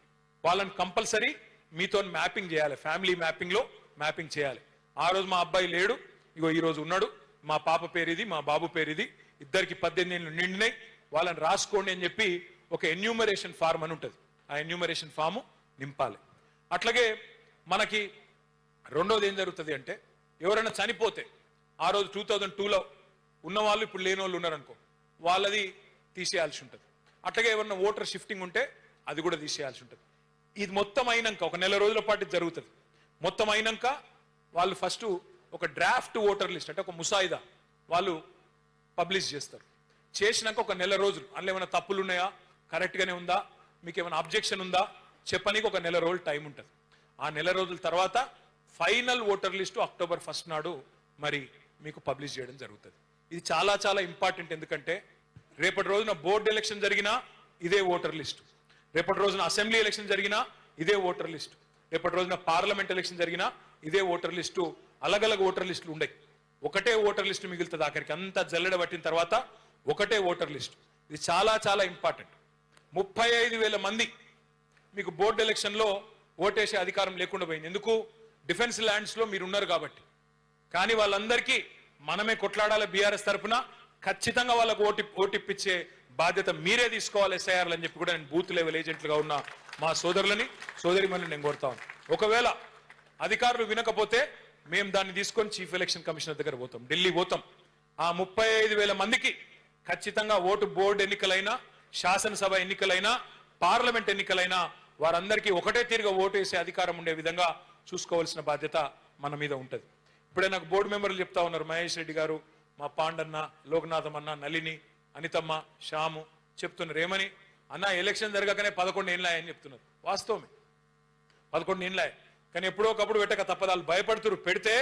వాళ్ళని కంపల్సరీ మీతో మ్యాపింగ్ చేయాలి, ఫ్యామిలీ మ్యాపింగ్ లో మ్యాపింగ్ చేయాలి. ఆ రోజు మా అబ్బాయి లేడు, ఇగో ఈ రోజు ఉన్నాడు, మా పాప పేరు ఇది, మా బాబు పేరు ఇది, ఇద్దరికి 18 ఏళ్ళు నిండినాయి, వాళ్ళని రాసుకోండి అని చెప్పి ఒక ఎన్యూమరేషన్ ఫార్మ్ అని ఉంటుంది. ఆ ఎన్యూమరేషన్ ఫాము నింపాలి. అట్లాగే మనకి రెండోది ఏం జరుగుతుంది అంటే ఎవరైనా చనిపోతే ఆ రోజు 2002లో ఉన్న వాళ్ళు ఇప్పుడు లేని వాళ్ళు ఉన్నారనుకో, వాళ్ళది తీసేయాల్సి ఉంటుంది. అట్లాగే ఎవరన్నా ఓటర్ షిఫ్టింగ్ ఉంటే అది కూడా తీసేయాల్సి ఉంటుంది. ఇది మొత్తం అయినాక ఒక నెల రోజుల పాటు జరుగుతుంది. మొత్తం అయినాక వాళ్ళు ఫస్ట్ ఒక డ్రాఫ్ట్ ఓటర్ లిస్ట్ అంటే ఒక ముసాయిదా వాళ్ళు పబ్లిష్ చేస్తారు. చేసినాక ఒక నెల రోజులు అందులో ఏమైనా తప్పులు ఉన్నాయా, కరెక్ట్గానే ఉందా, మీకు ఏమైనా అబ్జెక్షన్ ఉందా చెప్పనీకి ఒక నెల రోజులు టైం ఉంటుంది. ఆ నెల రోజుల తర్వాత ఫైనల్ ఓటర్ లిస్టు అక్టోబర్ 1 నాడు మరి మీకు పబ్లిష్ చేయడం జరుగుతుంది. ఇది చాలా చాలా ఇంపార్టెంట్. ఎందుకంటే రేపటి రోజున బోర్డు ఎలక్షన్ జరిగినా ఇదే ఓటర్ లిస్టు, రేపటి రోజున అసెంబ్లీ ఎలక్షన్ జరిగినా ఇదే ఓటర్ లిస్టు, రేపటి రోజున పార్లమెంట్ ఎలక్షన్ జరిగినా ఇదే ఓటర్ లిస్టు. అలగలగ ఓటర్ లిస్టులు ఉండయి, ఒకటే ఓటర్ లిస్టు మిగులుతుంది. ఆఖరికి అంతా జల్లెడ పట్టిన తర్వాత ఒకటే ఓటర్ లిస్టు. ఇది చాలా చాలా ఇంపార్టెంట్. 35,000 మంది మీకు బోర్డు ఎలక్షన్లో ఓటేసే అధికారం లేకుండా పోయింది. ఎందుకు? డిఫెన్స్ ల్యాండ్స్లో మీరు ఉన్నారు కాబట్టి. కానీ వాళ్ళందరికీ మనమే కొట్లాడాలి. బీఆర్ఎస్ తరఫున ఖచ్చితంగా వాళ్ళకు ఓటిప్పించే బాధ్యత మీరే తీసుకోవాలి ఎస్ఐఆర్లు అని చెప్పి కూడా నేను బూత్ లెవెల్ ఏజెంట్లుగా ఉన్న మా సోదరులని సోదరిమణులను నేను కోరుతాను. ఒకవేళ అధికారులు వినకపోతే మేము దాన్ని తీసుకొని చీఫ్ ఎలక్షన్ కమిషనర్ దగ్గర పోతాం, ఢిల్లీ పోతాం. ఆ 35,000 మందికి ఖచ్చితంగా ఓటు బోర్డు ఎన్నికలైనా, శాసనసభ ఎన్నికలైనా, పార్లమెంట్ ఎన్నికలైనా వారందరికీ ఒకటే తీరుగా ఓటు వేసే అధికారం ఉండే విధంగా చూసుకోవాల్సిన బాధ్యత మన మీద ఉంటుంది. ఇప్పుడే నాకు బోర్డు మెంబర్లు చెప్తా ఉన్నారు, మహేష్ రెడ్డి గారు, మా పాండన్న, లోకనాథం అన్న, నళిని, అనితమ్మ, శ్యాము చెప్తున్నారు. ఏమని? అన్న ఎలక్షన్ జరగకనే 11 ఏళ్ళ అని చెప్తున్నారు. వాస్తవమే, 11 ఏళ్ళ. కానీ ఎప్పుడో ఒకప్పుడు పెట్టక తప్పదాలు భయపడుతున్నారు. పెడితే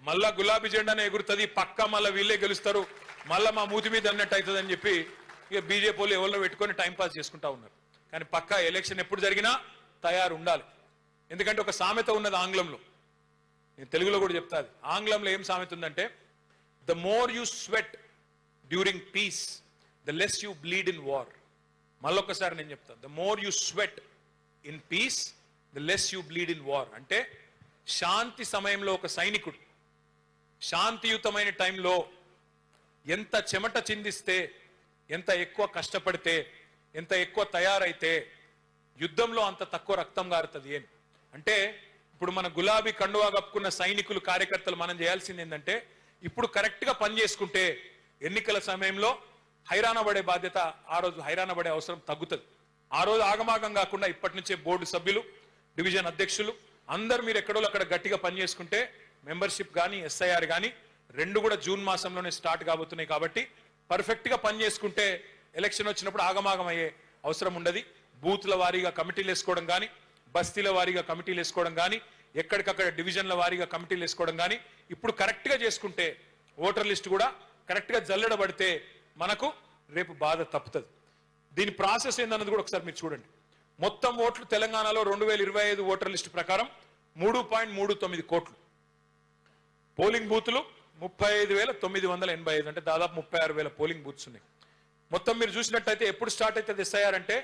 మళ్ళా గులాబీ జెండానే ఎగురుతుంది, పక్క మళ్ళీ వీళ్ళే గెలుస్తారు, మళ్ళా మా మూతి మీద అన్నట్టు అవుతుంది అని చెప్పి ఇక బీజేపీ వాళ్ళు ఎవరిలో పెట్టుకొని టైంపాస్ చేసుకుంటా ఉన్నారు. కానీ పక్క ఎలక్షన్ ఎప్పుడు జరిగినా తయారు ఉండాలి. ఎందుకంటే ఒక సామెత ఉన్నది ఆంగ్లంలో, నేను తెలుగులో కూడా చెప్తాది. ఆంగ్లంలో ఏం సామెత ఉందంటే, the more you sweat during piece the less you bleed in war. మళ్ళొక్కసారి నేను చెప్తాను, the more you sweat in peace the less you bleed in war. అంటే శాంతి సమయంలో ఒక సైనికుడు శాంతియుతమైన టైంలో ఎంత చెమట చిందిస్తే, ఎంత ఎక్కువ కష్టపడితే, ఎంత ఎక్కువ తయారైతే యుద్ధంలో అంత తక్కువ రక్తం గారుతుంది. ఏం అంటే ఇప్పుడు మన గులాబీ కండువా కప్పుకున్న సైనికులు, కార్యకర్తలు మనం చేయాల్సింది ఏంటంటే, ఇప్పుడు కరెక్ట్ గా పని చేసుకుంటే ఎన్నికల సమయంలో హైరాణ పడే బాధ్యత, ఆ రోజు హైరాణ పడే అవసరం తగ్గుతుంది. ఆ రోజు ఆగమాగం కాకుండా ఇప్పటి నుంచే బోర్డు సభ్యులు, డివిజన్ అధ్యక్షులు అందరు మీరు ఎక్కడో అక్కడ గట్టిగా పని చేసుకుంటే, మెంబర్షిప్ కానీ ఎస్ఐఆర్ కానీ రెండు కూడా జూన్ మాసంలోనే స్టార్ట్ కాబోతున్నాయి. కాబట్టి పర్ఫెక్ట్ గా పని చేసుకుంటే ఎలక్షన్ వచ్చినప్పుడు ఆగమాగం అయ్యే అవసరం ఉండదు. బూత్ల వారీగా కమిటీలు వేసుకోవడం కానీ, బస్తీల వారీగా కమిటీలు వేసుకోవడం కానీ, ఎక్కడికక్కడ డివిజన్ల వారీగా కమిటీలు వేసుకోవడం కానీ ఇప్పుడు కరెక్ట్ గా చేసుకుంటే, ఓటర్ లిస్ట్ కూడా కరెక్ట్ గా జల్లెడబడితే మనకు రేపు బాధ తప్పుతుంది. దీని ప్రాసెస్ ఏందన్నది కూడా ఒకసారి మీరు చూడండి. మొత్తం ఓట్లు తెలంగాణలో 2025 ఓటర్ లిస్టు ప్రకారం 3.39 కోట్లు. పోలింగ్ బూతులు 35,985, అంటే దాదాపు 36,000 పోలింగ్ బూత్స్ ఉన్నాయి. మొత్తం మీరు చూసినట్టయితే ఎప్పుడు స్టార్ట్ అవుతుంది ఎస్ఐఆర్ అంటే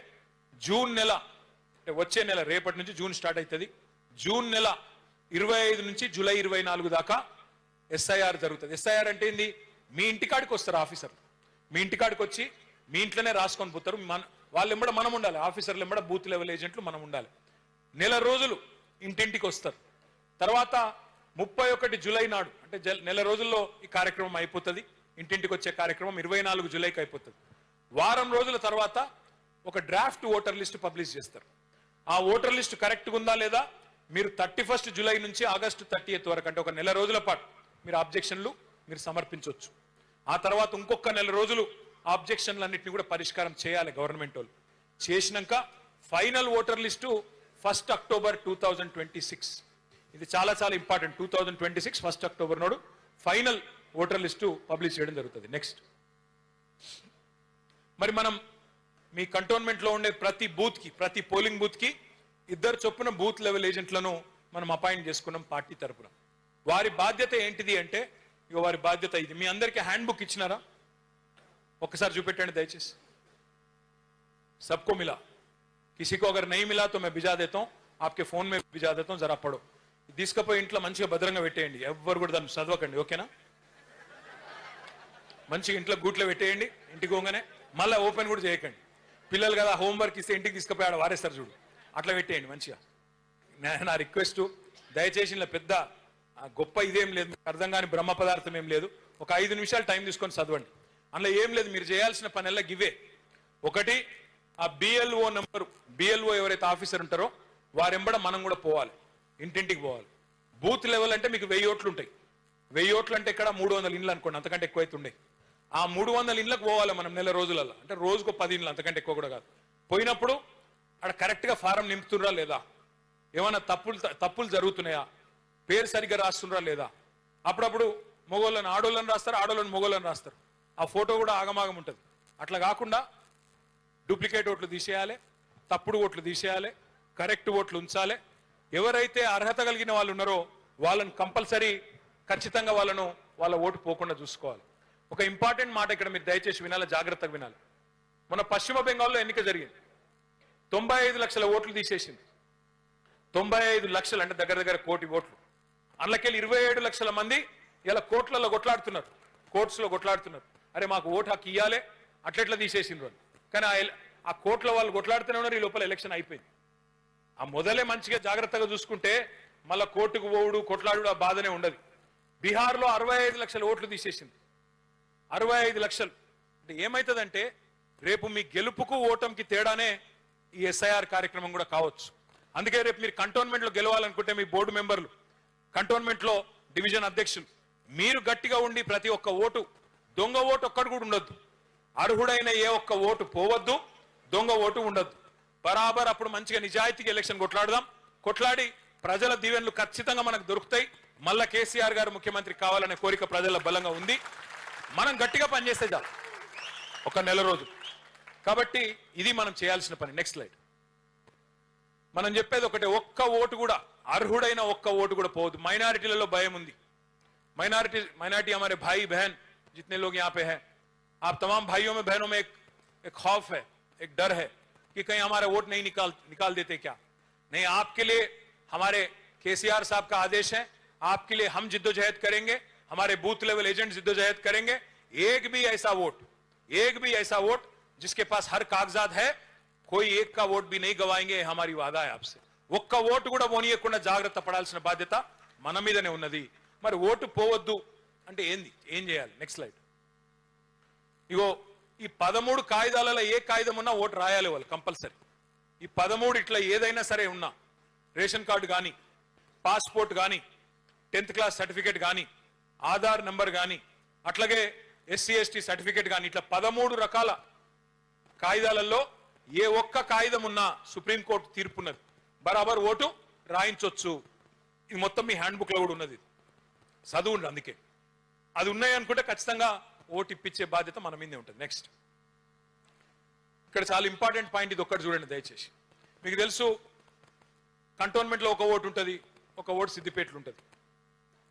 జూన్ నెల, అంటే వచ్చే నెల, రేపటి నుంచి జూన్ స్టార్ట్ అవుతుంది. జూన్ నెల 25 నుంచి జూలై 24 దాకా ఎస్ఐఆర్ జరుగుతుంది. ఎస్ఐఆర్ అంటే ఏంది? మీ ఇంటికాడికి వస్తారు ఆఫీసర్, మీ ఇంటికాడికి వచ్చి మీ ఇంట్లోనే రాసుకొని పోతారు. వాళ్ళు ఎంబడ మనం ఉండాలి, ఆఫీసర్లు ఎంబడ బూత్ లెవెల్ ఏజెంట్లు మనం ఉండాలి. నెల రోజులు ఇంటింటికి వస్తారు. తర్వాత 31 జూలై నాడు, అంటే నెల రోజుల్లో ఈ కార్యక్రమం అయిపోతుంది. ఇంటింటికి వచ్చే కార్యక్రమం 24 జూలైకి అయిపోతుంది. వారం రోజుల తర్వాత ఒక డ్రాఫ్ట్ ఓటర్ లిస్ట్ పబ్లిష్ చేస్తారు. ఆ ఓటర్ లిస్ట్ కరెక్ట్గా ఉందా లేదా మీరు 31 జూలై నుంచి ఆగస్టు 30 వరకు, అంటే ఒక నెల రోజుల పాటు మీరు ఆబ్జెక్షన్లు మీరు సమర్పించవచ్చు. ఆ తర్వాత ఇంకొక నెల రోజులు ఆబ్జెక్షన్లన్నింటినీ కూడా పరిష్కారం చేయాలి గవర్నమెంట్ వాళ్ళు. చేసినాక ఫైనల్ ఓటర్ లిస్టు 1 అక్టోబర్ 2026. ఇది చాలా చాలా ఇంపార్టెంట్. 2026 1 అక్టోబర్ నాడు ఫైనల్ ఓటర్ లిస్టు పబ్లిష్ చేయడం జరుగుతుంది. నెక్స్ట్, మరి మనం మీ కంటోన్మెంట్ లో ఉండే ప్రతి బూత్ కి, ప్రతి పోలింగ్ బూత్ కి 2 చొప్పున బూత్ లెవెల్ ఏజెంట్లను మనం అపాయింట్ చేసుకున్నాం పార్టీ తరపున. వారి బాధ్యత ఏంటిది అంటే, ఇక వారి బాధ్యత ఇది. మీ అందరికీ హ్యాండ్ బుక్ ఇచ్చినారా? ఒక్కసారి చూపెట్టండి దయచేసి. सबको मिला, किसी को अगर नहीं मिला तो मैं भिजा देता हूं, आपके फोन में भिजा देता हूं, जरा पढ़ो. తీసుకపోయి ఇంట్లో మంచిగా భద్రంగా పెట్టేయండి. ఎవ్వరు కూడా దాన్ని చదవకండి, ఓకేనా? మంచిగా ఇంట్లో గూట్లో పెట్టేయండి. ఇంటికి పోగానే మళ్ళీ ఓపెన్ కూడా చేయకండి. పిల్లలు కదా హోంవర్క్ ఇస్తే ఇంటికి తీసుకుపోయి ఆడ వారేస్తారు చూడు, అట్లా పెట్టేయండి మంచిగా. నా రిక్వెస్ట్, దయచేసి ఇలా పెద్ద గొప్ప ఇదేం లేదు, అర్థం కాని బ్రహ్మ పదార్థం ఏం లేదు. ఒక 5 నిమిషాలు టైం తీసుకొని చదవండి. అందులో ఏం లేదు, మీరు చేయాల్సిన పనిలా గివే. ఒకటి, ఆ బిఎల్ఓ నెంబరు, బిఎల్ఓ ఎవరైతే ఆఫీసర్ ఉంటారో వారెంబడ మనం కూడా పోవాలి, ఇంటింటికి పోవాలి. బూత్ లెవెల్ అంటే మీకు 1000 ఓట్లు ఉంటాయి. 1000 ఓట్లు అంటే ఇక్కడ 300 ఇండ్లు అనుకోండి, అంతకంటే ఎక్కువైతే ఉండే. ఆ 300 ఇండ్లకు పోవాలి మనం నెల రోజులలో, అంటే రోజుకు 10 ఇండ్లు, అంతకంటే ఎక్కువ కూడా కాదు. పోయినప్పుడు అక్కడ కరెక్ట్ గా ఫారం నింపుతున్నా లేదా, ఏమైనా తప్పులు జరుగుతున్నాయా, పేరు సరిగ్గా రాస్తున్నారా లేదా. అప్పుడప్పుడు మొగోళ్ళని ఆడోళ్ళని రాస్తారు, ఆడోళ్ళని మొగోళ్ళని రాస్తారు. ఆ ఫోటో కూడా ఆగమాగం ఉంటుంది. అట్లా కాకుండా డూప్లికేట్ ఓట్లు తీసేయాలి, తప్పుడు ఓట్లు తీసేయాలి, కరెక్ట్ ఓట్లు ఉంచాలి. ఎవరైతే అర్హత కలిగిన వాళ్ళు ఉన్నారో వాళ్ళని కంపల్సరీ ఖచ్చితంగా వాళ్ళ ఓటు పోకుండా చూసుకోవాలి. ఒక ఇంపార్టెంట్ మాట ఇక్కడ మీరు దయచేసి వినాలి, జాగ్రత్తగా వినాలి. మన పశ్చిమ బెంగాల్లో ఎన్నిక జరిగింది. 95 లక్షల ఓట్లు తీసేసింది. 95 లక్షలు అంటే దగ్గర దగ్గర కోటి ఓట్లు. అందులోకెళ్ళి 27 లక్షల మంది ఇలా కోట్లలో కొట్లాడుతున్నారు, కోర్ట్స్లో కొట్లాడుతున్నారు. అరే మాకు ఓటు హక్కు ఇయ్యాలే, అట్లెట్లా తీసేసిండ్రు అని. కానీ ఆ కోట్ల వాళ్ళు కొట్లాడుతూనే ఉన్నారు. ఈ లోపల ఎలక్షన్ అయిపోయింది. ఆ మొదలే మంచిగా జాగ్రత్తగా చూసుకుంటే మళ్ళా కోర్టుకు పోవుడు కొట్లాడు ఆ బాధనే ఉండదు. బీహార్లో 65 లక్షల ఓట్లు తీసేసింది. 65 లక్షలు అంటే ఏమవుతుందంటే రేపు మీ గెలుపుకు ఓటమికి తేడానే ఈ ఎస్ఐఆర్ కార్యక్రమం కూడా కావచ్చు. అందుకే రేపు మీరు కంటోన్మెంట్లో గెలవాలనుకుంటే మీ బోర్డు మెంబర్లు, కంటోన్మెంట్లో డివిజన్ అధ్యక్షులు మీరు గట్టిగా ఉండి ప్రతి ఒక్క ఓటు, దొంగ ఓటు ఒక్కడు కూడా ఉండొద్దు, అర్హుడైన ఏ ఒక్క ఓటు పోవద్దు, దొంగ ఓటు ఉండొద్దు. బరాబర్ అప్పుడు మంచిగా నిజాయితీగా ఎలక్షన్ కొట్లాడదాం. కొట్లాడి ప్రజల దీవెనలు ఖచ్చితంగా మనకు దొరుకుతాయి. మళ్ళా కేసీఆర్ గారు ముఖ్యమంత్రి కావాలనే కోరిక ప్రజల బలంగా ఉంది. మనం గట్టిగా పనిచేస్తే చాలు ఒక నెల రోజు. కాబట్టి ఇది మనం చేయాల్సిన పని. Next slide. మనం చెప్పేది ఒకటే, ఒక్క ఓటు కూడా, అర్హుడైన ఒక్క ఓటు కూడా పోవద్దు. మైనారిటీలలో భయం ఉంది. माइनॉरिटी हमारे भाई बहन जितने लोग यहाँ पे हैं, आप तमाम भाइयों में बहनों में एक खौफ है, एक डर है कि कहीं हमारा वोट नहीं निकाल देते क्या। नहीं, आपके लिए हमारे केसीआर साहब का आदेश है, आपके लिए हम जिद्दोजहद करेंगे, हमारे बूथ लेवल एजेंट जिद्दोजहद करेंगे. एक भी ऐसा वोट जिसके पास हर कागजात है, कोई एक का वोट भी नहीं गवाएंगे. हमारी वादा है आपसे. ఒక్క ఓటు కూడా పోనీయకుండా జాగ్రత్త పడాల్సిన బాధ్యత మన మీదనే ఉన్నది. మరి ఓటు పోవద్దు అంటే ఏం చేయాలి? Next slide. ఇగో ఈ 13 కాయిదాలలో ఏ కాయిదం ఉన్నా ఓటు రాయాలి వాళ్ళు కంపల్సరీ. ఈ 13 ఇట్లా ఏదైనా సరే ఉన్నా, రేషన్ కార్డు కానీ, పాస్పోర్ట్ కానీ, 10th క్లాస్ సర్టిఫికేట్ కానీ, ఆధార్ నెంబర్ కానీ, అట్లాగే SC ST సర్టిఫికేట్ కానీ, ఇట్లా 13 రకాల కాయిదాలలో ఏ ఒక్క కాయిదం ఉన్నా సుప్రీంకోర్టు తీర్పున్నది, బరాబర్ ఓటు రాయించవచ్చు. ఇది మొత్తం మీ హ్యాండ్ బుక్ లో కూడా ఉన్నది, చదువుండి. అందుకే అది ఉన్నాయి అనుకుంటే ఖచ్చితంగా ఓటు ఇప్పించే బాధ్యత మన మీదే ఉంటుంది. నెక్స్ట్, ఇక్కడ చాలా ఇంపార్టెంట్ పాయింట్ ఇది ఒక్కటి చూడండి దయచేసి. మీకు తెలుసు కంటోన్మెంట్ లో ఒక ఓటు ఉంటుంది, ఒక ఓటు సిద్దిపేటలో ఉంటుంది.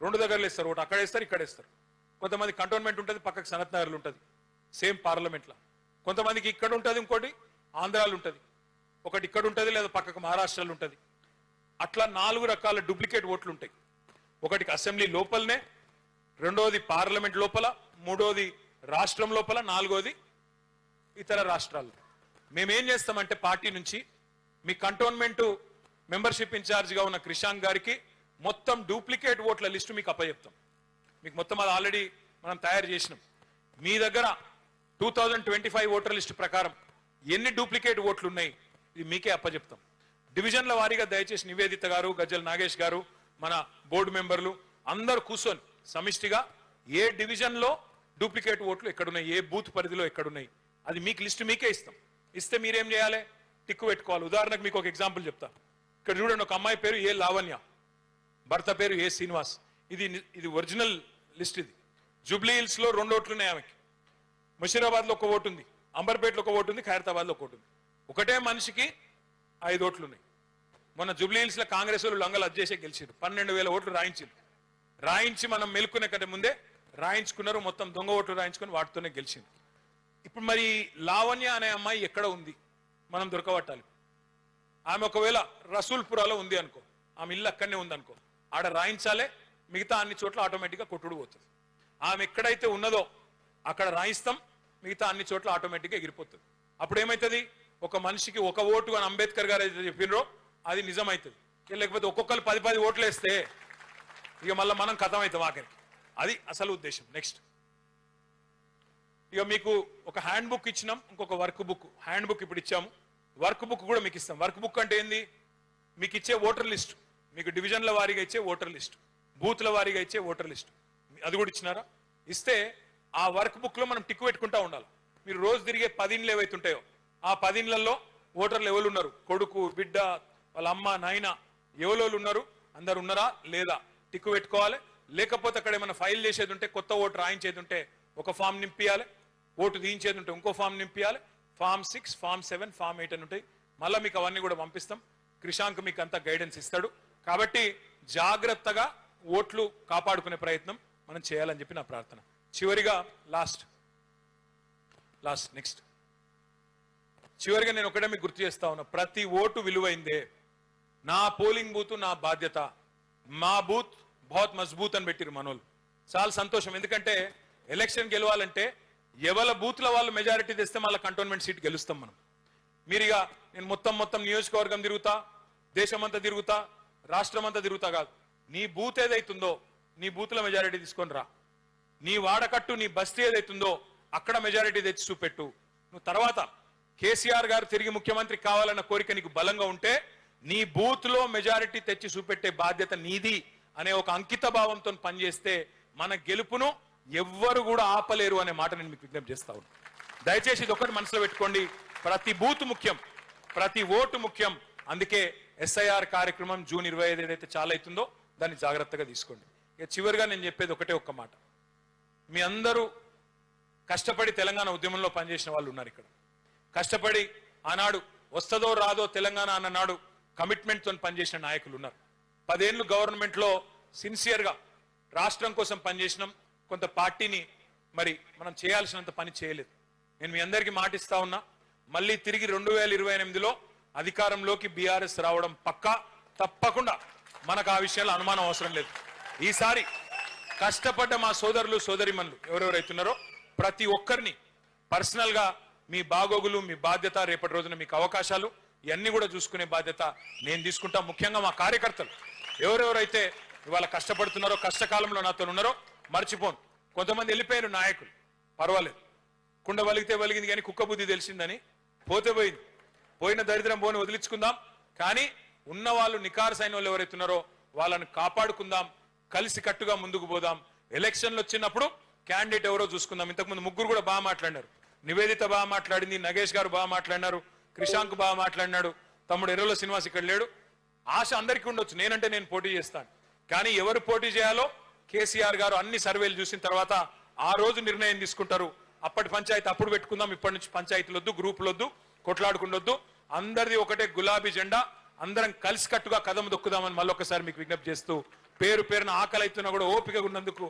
2 దగ్గరలు వేస్తారు ఓటు, అక్కడ వేస్తారు, ఇక్కడ వేస్తారు. కొంతమంది కంటోన్మెంట్ ఉంటుంది, పక్కకు సనత్ నగర్లు ఉంటుంది, సేమ్ పార్లమెంట్లో. కొంతమందికి ఇక్కడ ఉంటుంది, ఇంకోటి ఆంధ్రాలో ఉంటుంది, ఒకటి ఇక్కడ ఉంటుంది, లేదా పక్కకు మహారాష్ట్రలో ఉంటుంది. అట్లా 4 రకాల డూప్లికేట్ ఓట్లు ఉంటాయి. ఒకటికి అసెంబ్లీ లోపలనే, రెండోది పార్లమెంట్ లోపల, మూడోది రాష్ట్రం లోపల, 4వది ఇతర రాష్ట్రాల్లో. మేమేం చేస్తామంటే పార్టీ నుంచి మీ కంటోన్మెంట్ మెంబర్షిప్ ఇన్ఛార్జిగా ఉన్న క్రిషాంక్ గారికి మొత్తం డూప్లికేట్ ఓట్ల లిస్టు మీకు అప్పచెప్తాం. మీకు మొత్తం అది ఆల్రెడీ మనం తయారు చేసినాం. మీ దగ్గర 2025 ఓటర్ లిస్టు ప్రకారం ఎన్ని డూప్లికేట్ ఓట్లు ఉన్నాయి ఇది మీకే అప్పచెప్తాం. డివిజన్ల వారీగా దయచేసి నివేదిత గారు, గజ్జల నాగేష్ గారు, మన బోర్డు మెంబర్లు అందరూ కూర్చొని సమిష్టిగా ఏ డివిజన్లో డూప్లికేట్ ఓట్లు ఎక్కడున్నాయి, ఏ బూత్ పరిధిలో ఎక్కడున్నాయి, అది మీకు లిస్టు మీకే ఇస్తాం. ఇస్తే మీరేం చేయాలి? టిక్కు పెట్టుకోవాలి. ఉదాహరణకు మీకు ఒక ఎగ్జాంపుల్ చెప్తా. ఇక్కడ చూడండి, ఒక అమ్మాయి పేరు ఏ లావణ్య, భర్త పేరు ఏ శ్రీనివాస్. ఇది ఒరిజినల్ లిస్ట్. ఇది జూబ్లీ హిల్స్ లో 2 ఓట్లు ఉన్నాయి ఆమెకి, ముషీరాబాద్ లో 1 ఓటు ఉంది, అంబర్పేటలో 1 ఓటు ఉంది, ఖైరతాబాద్ లో 1 ఓటు ఉంది. ఒకటే మనిషికి 5 ఓట్లు ఉన్నాయి. మొన్న జూబ్లీ హిల్స్ లో కాంగ్రెస్ వాళ్ళు లంగలు అజ్జేసే గెలిచారు, 12,000 ఓట్లు రాయించారు. రాయించి మనం మెలుకునే కంటే ముందే రాయించుకున్నారు, మొత్తం దొంగ ఓట్లు రాయించుకొని వాటితోనే గెలిచింది. ఇప్పుడు మరి లావణ్య అనే అమ్మాయి ఎక్కడ ఉంది మనం దొరకబట్టాలి. ఆమె ఒకవేళ రసూల్పురాలో ఉంది అనుకో, ఆమె ఇల్లు అక్కడనే ఉంది అనుకో, ఆడ రాయించాలే, మిగతా అన్ని చోట్ల ఆటోమేటిక్గా కొట్టుడు పోతుంది. ఆమె ఎక్కడైతే ఉన్నదో అక్కడ రాయిస్తాం, మిగతా అన్ని చోట్ల ఆటోమేటిక్గా ఎగిరిపోతుంది. అప్పుడు ఏమవుతుంది? ఒక మనిషికి 1 ఓటు అని అంబేద్కర్ గారు అయితే చెప్పినరో అది నిజమవుతుంది. లేకపోతే ఒక్కొక్కరు 10 ఓట్లు వేస్తే ఇక మళ్ళీ మనం కథం అవుతాం ఆఖరికి. అది అసలు ఉద్దేశం. నెక్స్ట్, ఇక మీకు ఒక హ్యాండ్ బుక్ ఇచ్చినాం, ఇంకొక వర్క్ బుక్. హ్యాండ్ బుక్ ఇప్పుడు ఇచ్చాము, వర్క్ బుక్ కూడా మీకు ఇస్తాం. వర్క్ బుక్ అంటే ఏంది? మీకు ఇచ్చే ఓటర్ లిస్ట్, మీకు డివిజన్ల వారీగా ఇచ్చే ఓటర్ లిస్ట్, బూత్ల వారీగా ఇచ్చే ఓటర్ లిస్ట్, అది కూడా ఇచ్చినారా? ఇస్తే ఆ వర్క్ బుక్ లో మనం టిక్ పెట్టుకుంటా ఉండాలి. మీరు రోజు తిరిగే 10 ఇండ్లు ఏవైతుంటాయో ఆ 10 ఇండ్లలో ఓటర్లు ఎవరు ఉన్నారు, కొడుకు, బిడ్డ, వాళ్ళ అమ్మ, నాయన ఎవరు ఉన్నారు, అందరు ఉన్నారా లేదా టిక్ పెట్టుకోవాలి. లేకపోతే అక్కడ ఏమైనా ఫైల్ చేసేది ఉంటే, కొత్త ఓటు రాయించేది ఉంటే ఒక ఫామ్ నింపియాలి, ఓటు తీయించేది ఉంటే ఇంకో ఫామ్ నింపియాలి. ఫామ్ 6, ఫామ్ 7, ఫామ్ 8 అని ఉంటాయి. మళ్ళీ మీకు అవన్నీ కూడా పంపిస్తాం. క్రిషాంక్ మీకు అంతా గైడెన్స్ ఇస్తాడు. కాబట్టి జాగ్రత్తగా ఓట్లు కాపాడుకునే ప్రయత్నం మనం చేయాలని చెప్పి నా ప్రార్థన. చివరిగా లాస్ట్ నెక్స్ట్, చివరిగా నేను ఒకటే మీకు గుర్తు చేస్తా ఉన్నా, ప్రతి ఓటు విలువైందే. నా పోలింగ్ బూత్ నా బాధ్యత, మా బూత్ బహుత్ మజ్బూత్ అని పెట్టిరు మనోళ్ళు. చాలా సంతోషం. ఎందుకంటే ఎలక్షన్ గెలవాలంటే ఎవరి బూత్ల వాళ్ళు మెజారిటీ తెస్తే మళ్ళీ కంటోన్మెంట్ సీట్ గెలుస్తాం మనం. మీరుగా నేను మొత్తం నియోజకవర్గం తిరుగుతా, దేశమంతా తిరుగుతా, రాష్ట్రం అంతా తిరుగుతా కాదు. నీ బూత్ ఏదైతుందో నీ బూత్ల మెజారిటీ తీసుకొని రా. నీ వాడకట్టు నీ బస్తీ ఏదైతుందో అక్కడ మెజారిటీ తెచ్చి చూపెట్టు. నువ్వు తర్వాత కేసీఆర్ గారు తిరిగి ముఖ్యమంత్రి కావాలన్న కోరిక నీకు బలంగా ఉంటే నీ బూత్ లో మెజారిటీ తెచ్చి చూపెట్టే బాధ్యత నీది అనే ఒక అంకిత భావంతో పనిచేస్తే మన గెలుపును ఎవ్వరు కూడా ఆపలేరు అనే మాట నేను మీకు విజ్ఞప్తి చేస్తా ఉన్నాను. దయచేసి ఇది ఒకటి మనసులో పెట్టుకోండి. ప్రతి బూత్ ముఖ్యం, ప్రతి ఓటు ముఖ్యం. అందుకే SIR కార్యక్రమం జూన్ 25 ఏదైతే చాలా అవుతుందో దాన్ని జాగ్రత్తగా తీసుకోండి. ఇక చివరిగా నేను చెప్పేది ఒకటే ఒక్క మాట. మీ అందరూ కష్టపడి తెలంగాణ ఉద్యమంలో పనిచేసిన వాళ్ళు ఉన్నారు ఇక్కడ. కష్టపడి ఆనాడు వస్తుందో రాదో తెలంగాణ అన్ననాడు కమిట్మెంట్ తో పనిచేసిన నాయకులు ఉన్నారు. 10 ఏళ్ళు గవర్నమెంట్ లో సిన్సియర్ గా రాష్ట్రం కోసం పనిచేసినాం. కొంత పార్టీని మరి మనం చేయాల్సినంత పని చేయలేదు. నేను మీ అందరికీ మాటిస్తా ఉన్నా, మళ్ళీ తిరిగి 2028లో అధికారంలోకి BRS రావడం పక్కా, తప్పకుండా. మనకు ఆ విషయంలో అనుమానం అవసరం లేదు. ఈసారి కష్టపడ్డ మా సోదరులు సోదరిమణులు ఎవరెవరైతున్నారో ప్రతి ఒక్కరిని పర్సనల్ గా మీ బాగోగులు, మీ బాధ్యత, రేపటి రోజున మీకు అవకాశాలు ఇవన్నీ కూడా చూసుకునే బాధ్యత నేను తీసుకుంటా. ముఖ్యంగా మా కార్యకర్తలు ఎవరెవరైతే ఇవాళ కష్టపడుతున్నారో, కష్టకాలంలో నాతో ఉన్నారో మర్చిపోను. కొంతమంది వెళ్ళిపోయారు నాయకులు, పర్వాలేదు, కుండ వలిగితే వలిగింది కానీ కుక్క బుద్ధి తెలిసిందని పోతే పోయింది. పోయిన దరిద్రం పోని వదిలించుకుందాం. కానీ ఉన్న వాళ్ళు నికార్సైన వాళ్ళు ఎవరైతున్నారో వాళ్ళని కాపాడుకుందాం, కలిసి కట్టుగా ముందుకు పోదాం. ఎలక్షన్లు వచ్చినప్పుడు క్యాండిడేట్ ఎవరో చూసుకుందాం. ఇంతకుముందు ముగ్గురు కూడా బాగా మాట్లాడినారు. నివేదిత బాగా మాట్లాడింది, నగేష్ గారు బాగా మాట్లాడినారు, క్రిషాంక్ బాగా మాట్లాడినాడు, తమ్ముడు ఎర్రలో శ్రీనివాస్ ఇక్కడ లేడు. ఆశ అందరికీ ఉండొచ్చు, నేనంటే నేను పోటీ చేస్తాను. కానీ ఎవరు పోటీ చేయాలో కేసీఆర్ గారు అన్ని సర్వేలు చూసిన తర్వాత ఆ రోజు నిర్ణయం తీసుకుంటారు. అప్పటి పంచాయతీ అప్పుడు పెట్టుకుందాం. ఇప్పటి నుంచి పంచాయతీలొద్దు, గ్రూపులొద్దు, కొట్లాడుకుండొద్దు. అందరిది ఒకటే గులాబీ జెండా, అందరం కలిసికట్టుగా కదం దొక్కుదామని మళ్ళొకసారి మీకు విజ్ఞప్తి చేస్తూ, పేరు పేరున ఆకలి అవుతున్నా కూడా ఓపికగా ఉన్నందుకు